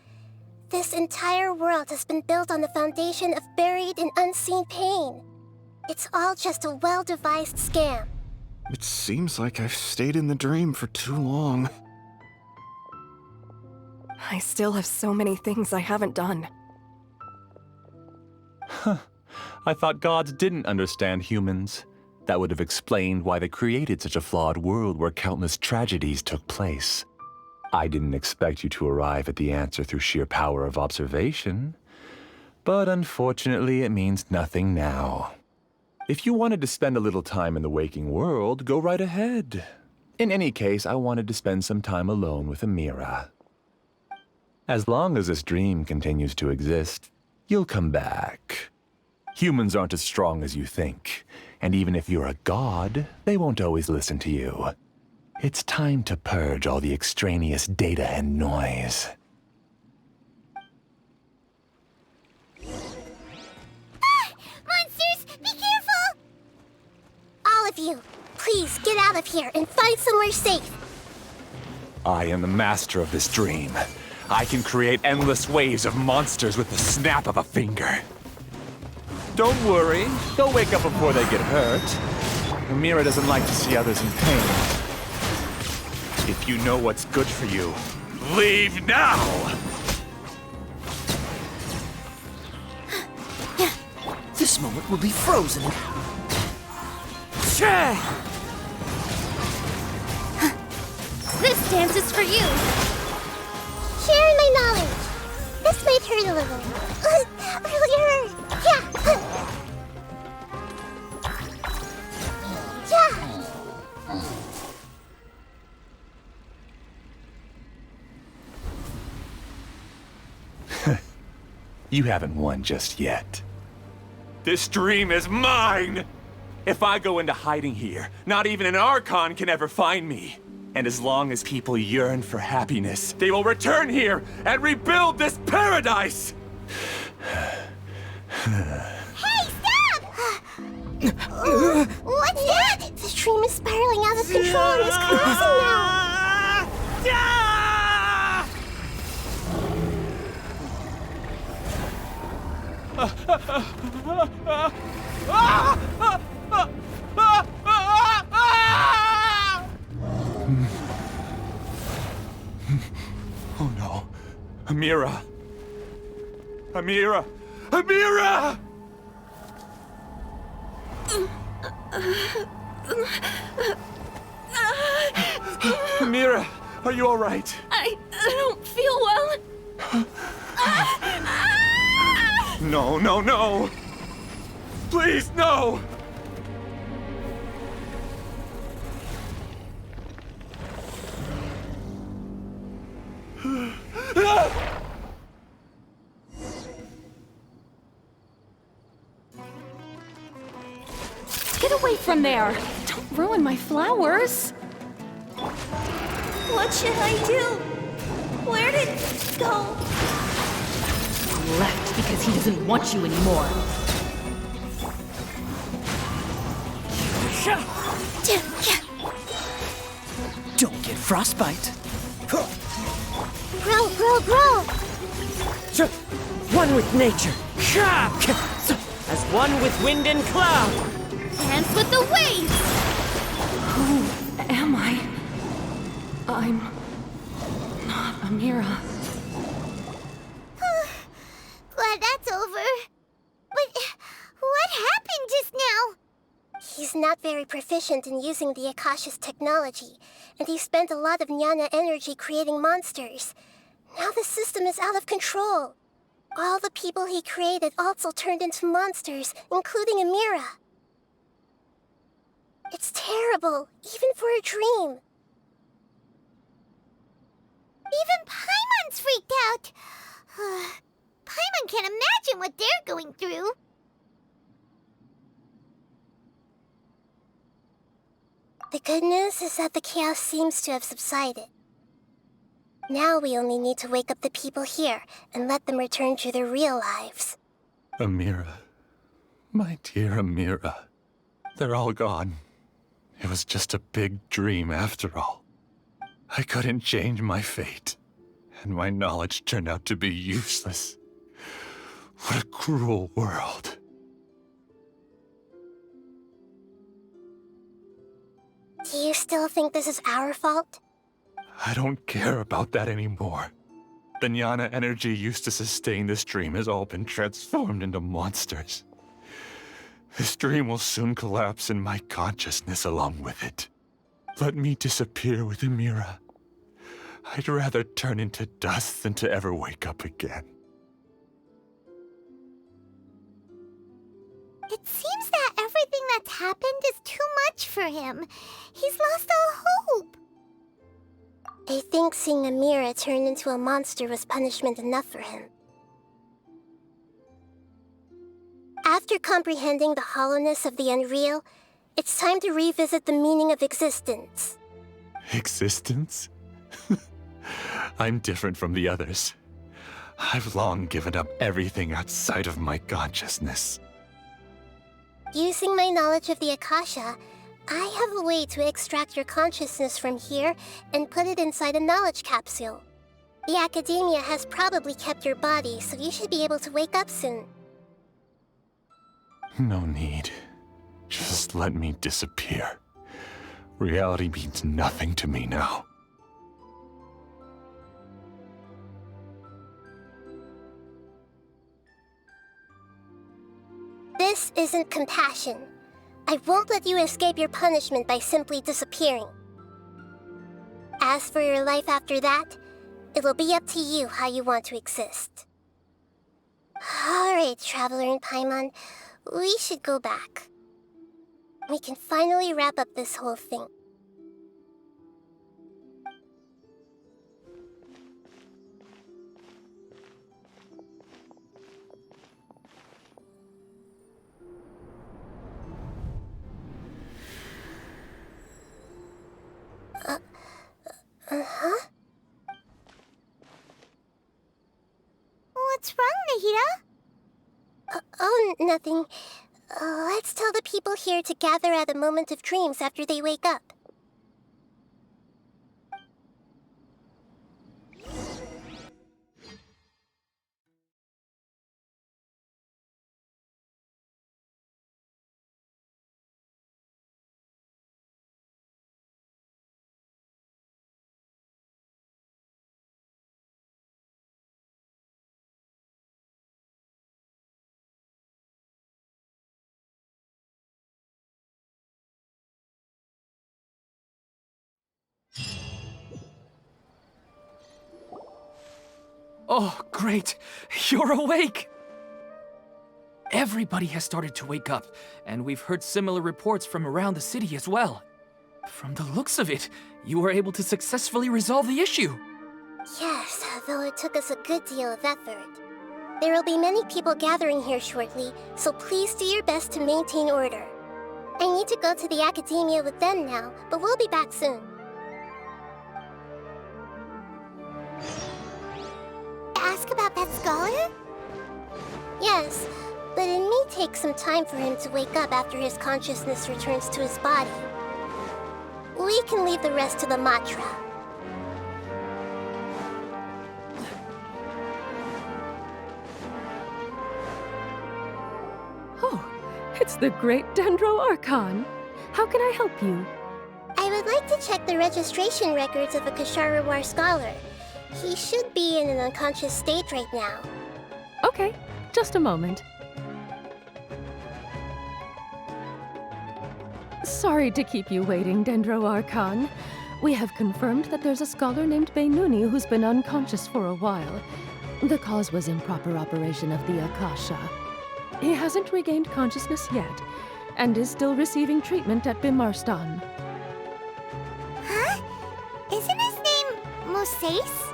Speaker 10: This entire world has been built on the foundation of buried and unseen pain. It's all just a well-devised scam.
Speaker 12: It seems like I've stayed in the dream for too long.
Speaker 13: I still have so many things I haven't done.
Speaker 8: Huh. I thought gods didn't understand humans. That would have explained why they created such a flawed world where countless tragedies took place. I didn't expect you to arrive at the answer through sheer power of observation, but unfortunately it means nothing now. If you wanted to spend a little time in the waking world, go right ahead. In any case, I wanted to spend some time alone with Amira. As long as this dream continues to exist, you'll come back. Humans aren't as strong as you think, and even if you're a god, they won't always listen to you. It's time to purge all the extraneous data and noise.
Speaker 2: Monsters, be careful! All of you, please get out of here and find somewhere safe.
Speaker 8: I am the master of this dream. I can create endless waves of monsters with the snap of a finger. Don't worry, they'll wake up before they get hurt. Amira doesn't like to see others in pain. If you know what's good for you, leave now!
Speaker 9: This moment will be frozen. Sure.
Speaker 2: This dance is for you. Sharing my knowledge. This might hurt a little. Really hurt. Yeah.
Speaker 8: You haven't won just yet. This dream is mine! If I go into hiding here, not even an Archon can ever find me. And as long as people yearn for happiness, they will return here and rebuild this paradise!
Speaker 2: Hey, stop! What's that? The dream is spiraling out of control and is collapsing now.
Speaker 8: Oh no. Amira! Amira! Amira! Amira, are you all right?
Speaker 6: I don't feel well.
Speaker 8: No, no, no! Please, no!
Speaker 11: Get away from there! Don't ruin my flowers!
Speaker 2: What should I do? Where did it go?
Speaker 14: He left because he doesn't want you anymore.
Speaker 9: Don't get frostbite.
Speaker 2: Grow!
Speaker 9: One with nature. As one with wind and cloud.
Speaker 2: Dance with the waves!
Speaker 11: Who am I? I'm not Amira.
Speaker 2: Glad that's over. But what happened just now? He's not very proficient in using the Akasha's technology, and he spent a lot of Jnana energy creating monsters. Now the system is out of control. All the people he created also turned into monsters, including Amira. It's terrible, even for a dream. Even Paimon's freaked out. Paimon can't imagine what they're going through. The good news is that the chaos seems to have subsided. Now we only need to wake up the people here and let them return to their real lives.
Speaker 8: Amira. My dear Amira. They're all gone. It was just a big dream after all. I couldn't change my fate, and my knowledge turned out to be useless. What a cruel world.
Speaker 2: Do you still think this is our fault?
Speaker 8: I don't care about that anymore. The Jnana energy used to sustain this dream has all been transformed into monsters. This dream will soon collapse and my consciousness along with it. Let me disappear with Amira. I'd rather turn into dust than to ever wake up again.
Speaker 2: It seems that everything that's happened is too much for him. He's lost all hope.
Speaker 10: I think seeing Amira turn into a monster was punishment enough for him. After comprehending the hollowness of the unreal, it's time to revisit the meaning of existence.
Speaker 8: Existence? I'm different from the others. I've long given up everything outside of my consciousness.
Speaker 10: Using my knowledge of the Akasha, I have a way to extract your consciousness from here and put it inside a knowledge capsule. The Academia has probably kept your body, so you should be able to wake up soon.
Speaker 8: No need. Just let me disappear. Reality means nothing to me now.
Speaker 10: This isn't compassion. I won't let you escape your punishment by simply disappearing. As for your life after that, it'll be up to you how you want to exist. Alright, Traveler and Paimon, we should go back. We can finally wrap up this whole thing. Uh-huh?
Speaker 2: What's wrong, Nahida?
Speaker 10: Oh, nothing. Let's tell the people here to gather at a moment of dreams after they wake up.
Speaker 1: Oh, great! You're awake! Everybody has started to wake up, and we've heard similar reports from around the city as well. From the looks of it, you were able to successfully resolve the issue.
Speaker 10: Yes, though it took us a good deal of effort. There will be many people gathering here shortly, so please do your best to maintain order. I need to go to the Academia with them now, but we'll be back soon.
Speaker 2: Ask about that scholar?
Speaker 10: Yes, but it may take some time for him to wake up after his consciousness returns to his body. We can leave the rest to the Matra.
Speaker 11: Oh, it's the great Dendro Archon. How can I help you?
Speaker 10: I would like to check the registration records of a Kasharawar scholar. He should be in an unconscious state right now.
Speaker 11: Okay, just a moment. Sorry to keep you waiting, Dendro Archon. We have confirmed that there's a scholar named Beinuni who's been unconscious for a while. The cause was improper operation of the Akasha. He hasn't regained consciousness yet, and is still receiving treatment at Bimarstan.
Speaker 2: Huh? Isn't his name Moses?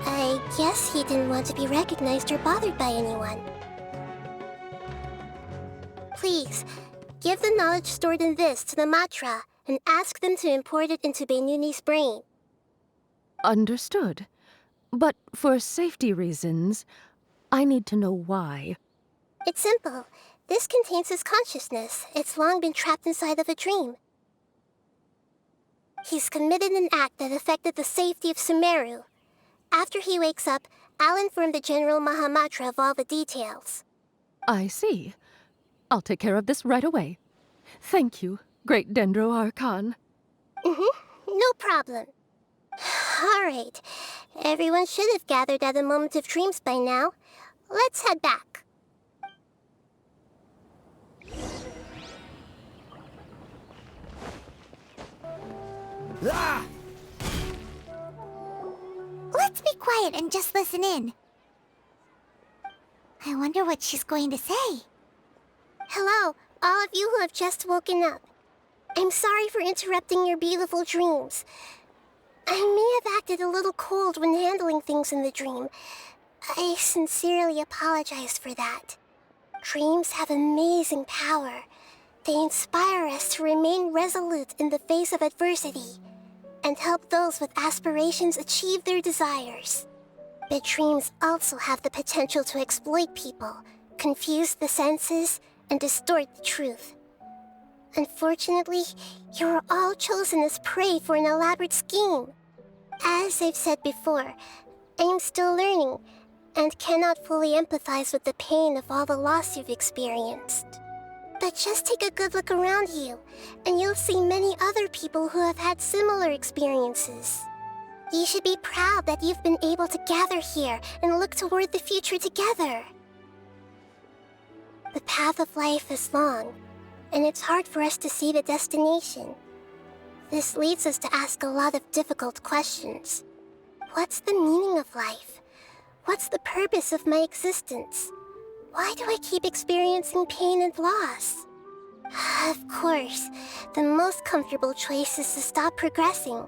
Speaker 10: I guess he didn't want to be recognized or bothered by anyone. Please, give the knowledge stored in this to the Matra and ask them to import it into Beinuni's brain.
Speaker 11: Understood. But for safety reasons, I need to know why.
Speaker 10: It's simple. This contains his consciousness. It's long been trapped inside of a dream. He's committed an act that affected the safety of Sumeru. After he wakes up, I'll inform the General Mahamatra of all the details.
Speaker 11: I see. I'll take care of this right away. Thank you, great Dendro Archon.
Speaker 10: No problem. Alright. Everyone should have gathered at a moment of dreams by now. Let's head back.
Speaker 2: quiet and just listen in. I wonder what she's going to say.
Speaker 10: Hello, all of you who have just woken up. I'm sorry for interrupting your beautiful dreams. I may have acted a little cold when handling things in the dream. I sincerely apologize for that. Dreams have amazing power. They inspire us to remain resolute in the face of adversity and help those with aspirations achieve their desires. But dreams also have the potential to exploit people, confuse the senses, and distort the truth. Unfortunately, you were all chosen as prey for an elaborate scheme. As I've said before, I am still learning and cannot fully empathize with the pain of all the loss you've experienced. But just take a good look around you, and you'll see many other people who have had similar experiences. You should be proud that you've been able to gather here and look toward the future together. The path of life is long, and it's hard for us to see the destination. This leads us to ask a lot of difficult questions. What's the meaning of life? What's the purpose of my existence? Why do I keep experiencing pain and loss? Of course, the most comfortable choice is to stop progressing.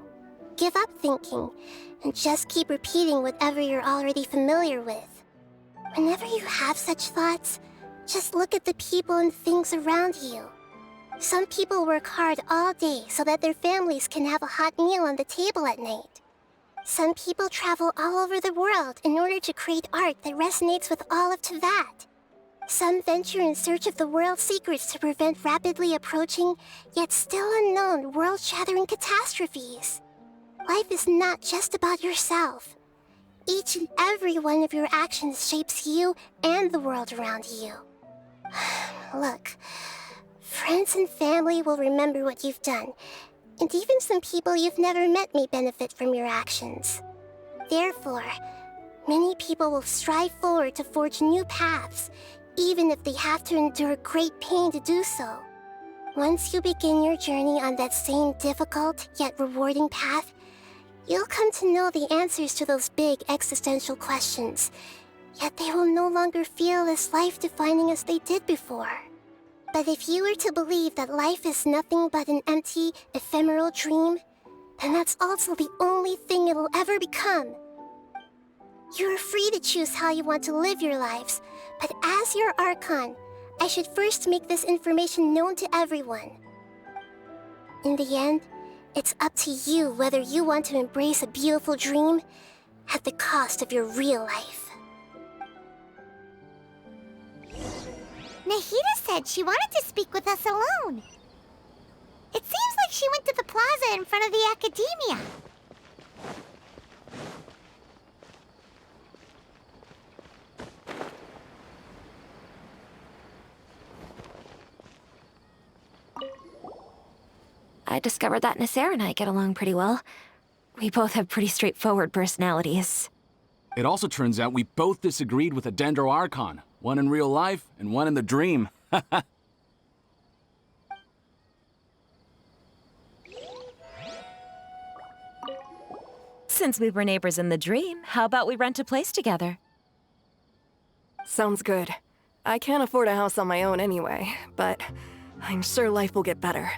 Speaker 10: Give up thinking, and just keep repeating whatever you're already familiar with. Whenever you have such thoughts, just look at the people and things around you. Some people work hard all day so that their families can have a hot meal on the table at night. Some people travel all over the world in order to create art that resonates with all of Teyvat. Some venture in search of the world's secrets to prevent rapidly approaching, yet still unknown, world-shattering catastrophes. Life is not just about yourself. Each and every one of your actions shapes you and the world around you. Look, friends and family will remember what you've done, and even some people you've never met may benefit from your actions. Therefore, many people will strive forward to forge new paths, even if they have to endure great pain to do so. Once you begin your journey on that same difficult yet rewarding path, you'll come to know the answers to those big existential questions, yet they will no longer feel as life-defining as they did before. But if you were to believe that life is nothing but an empty, ephemeral dream, then that's also the only thing it'll ever become. You are free to choose how you want to live your lives, but as your Archon, I should first make this information known to everyone. In the end, it's up to you whether you want to embrace a beautiful dream at the cost of your real life.
Speaker 2: Nahida said she wanted to speak with us alone. It seems like she went to the plaza in front of the academia.
Speaker 7: I discovered that Nasser and I get along pretty well. We both have pretty straightforward personalities.
Speaker 4: It also turns out we both disagreed with a Dendro Archon. One in real life, and one in the dream.
Speaker 7: Since we were neighbors in the dream, how about we rent a place together?
Speaker 13: Sounds good. I can't afford a house on my own anyway, but I'm sure life will get better.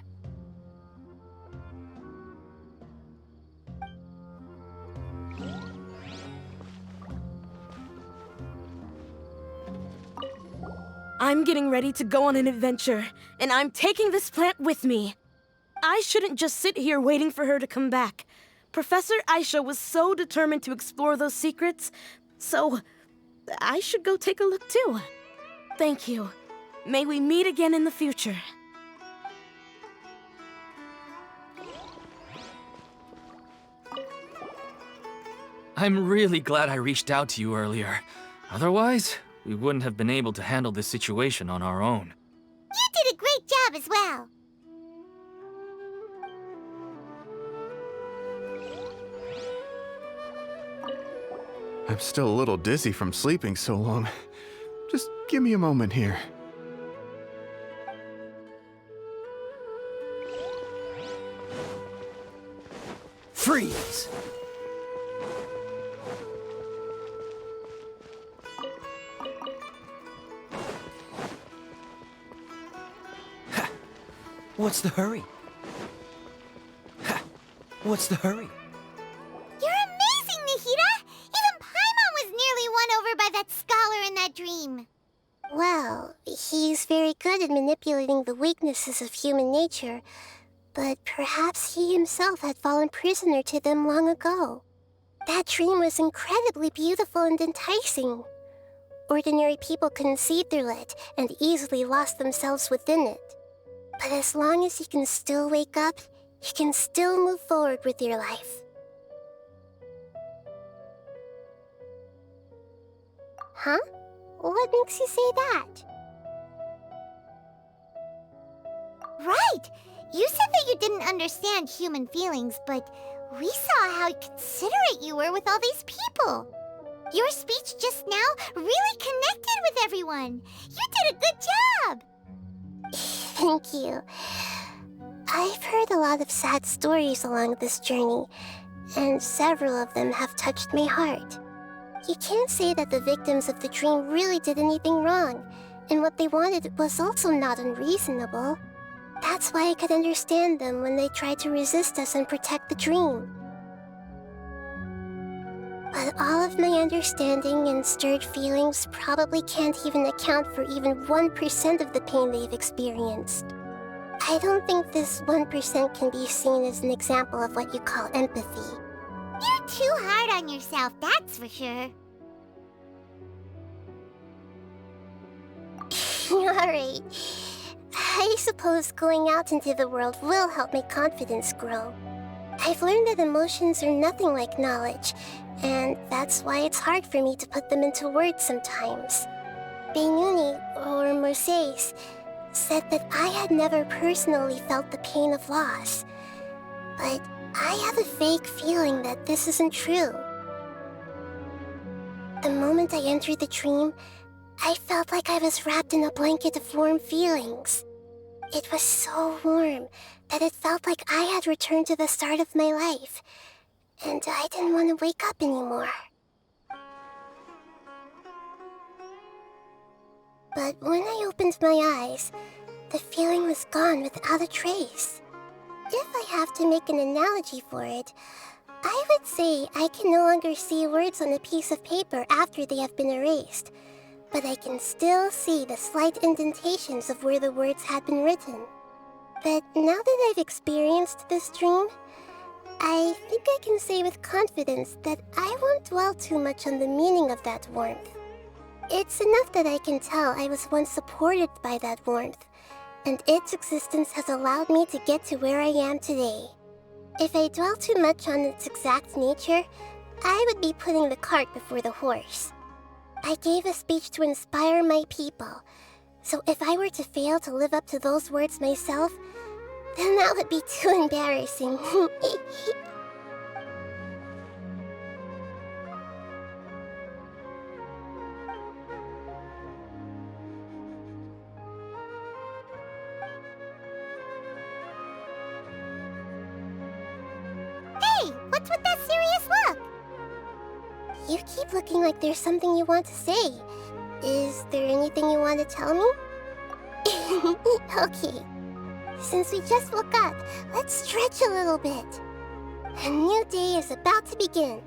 Speaker 6: I'm getting ready to go on an adventure, and I'm taking this plant with me. I shouldn't just sit here waiting for her to come back. Professor Aisha was so determined to explore those secrets, so I should go take a look too. Thank you. May we meet again in the future.
Speaker 1: I'm really glad I reached out to you earlier. Otherwise, we wouldn't have been able to handle this situation on our own.
Speaker 2: You did a great job as well.
Speaker 12: I'm still a little dizzy from sleeping so long. Just give me a moment here.
Speaker 1: Freeze!
Speaker 9: What's the hurry? Ha! What's the hurry?
Speaker 2: You're amazing, Nahida! Even Paimon was nearly won over by that scholar in that dream.
Speaker 10: Well, he's very good at manipulating the weaknesses of human nature, but perhaps he himself had fallen prisoner to them long ago. That dream was incredibly beautiful and enticing. Ordinary people couldn't see through it and easily lost themselves within it. But as long as you can still wake up, you can still move forward with your life. Huh? What makes you say that?
Speaker 2: Right! You said that you didn't understand human feelings, but we saw how considerate you were with all these people. Your speech just now really connected with everyone. You did a good job!
Speaker 10: Thank you. I've heard a lot of sad stories along this journey, and several of them have touched my heart. You can't say that the victims of the dream really did anything wrong, and what they wanted was also not unreasonable. That's why I could understand them when they tried to resist us and protect the dream. But all of my understanding and stirred feelings probably can't even account for even 1% of the pain they've experienced. I don't think this 1% can be seen as an example of what you call empathy.
Speaker 2: You're too hard on yourself, that's for sure.
Speaker 10: Alright. I suppose going out into the world will help my confidence grow. I've learned that emotions are nothing like knowledge, and that's why it's hard for me to put them into words sometimes. Beinuni, or Moses, said that I had never personally felt the pain of loss. But I have a vague feeling that this isn't true. The moment I entered the dream, I felt like I was wrapped in a blanket of warm feelings. It was so warm that it felt like I had returned to the start of my life, and I didn't want to wake up anymore. But when I opened my eyes, the feeling was gone without a trace. If I have to make an analogy for it, I would say I can no longer see words on a piece of paper after they have been erased, but I can still see the slight indentations of where the words had been written. But now that I've experienced this dream, I think I can say with confidence that I won't dwell too much on the meaning of that warmth. It's enough that I can tell I was once supported by that warmth, and its existence has allowed me to get to where I am today. If I dwell too much on its exact nature, I would be putting the cart before the horse. I gave a speech to inspire my people, so if I were to fail to live up to those words myself, then that would be too embarrassing.
Speaker 2: Hey, what's with that serious look?
Speaker 10: You keep looking like there's something you want to say. Is there anything you want to tell me? Okay. Since we just woke up, let's stretch a little bit. A new day is about to begin.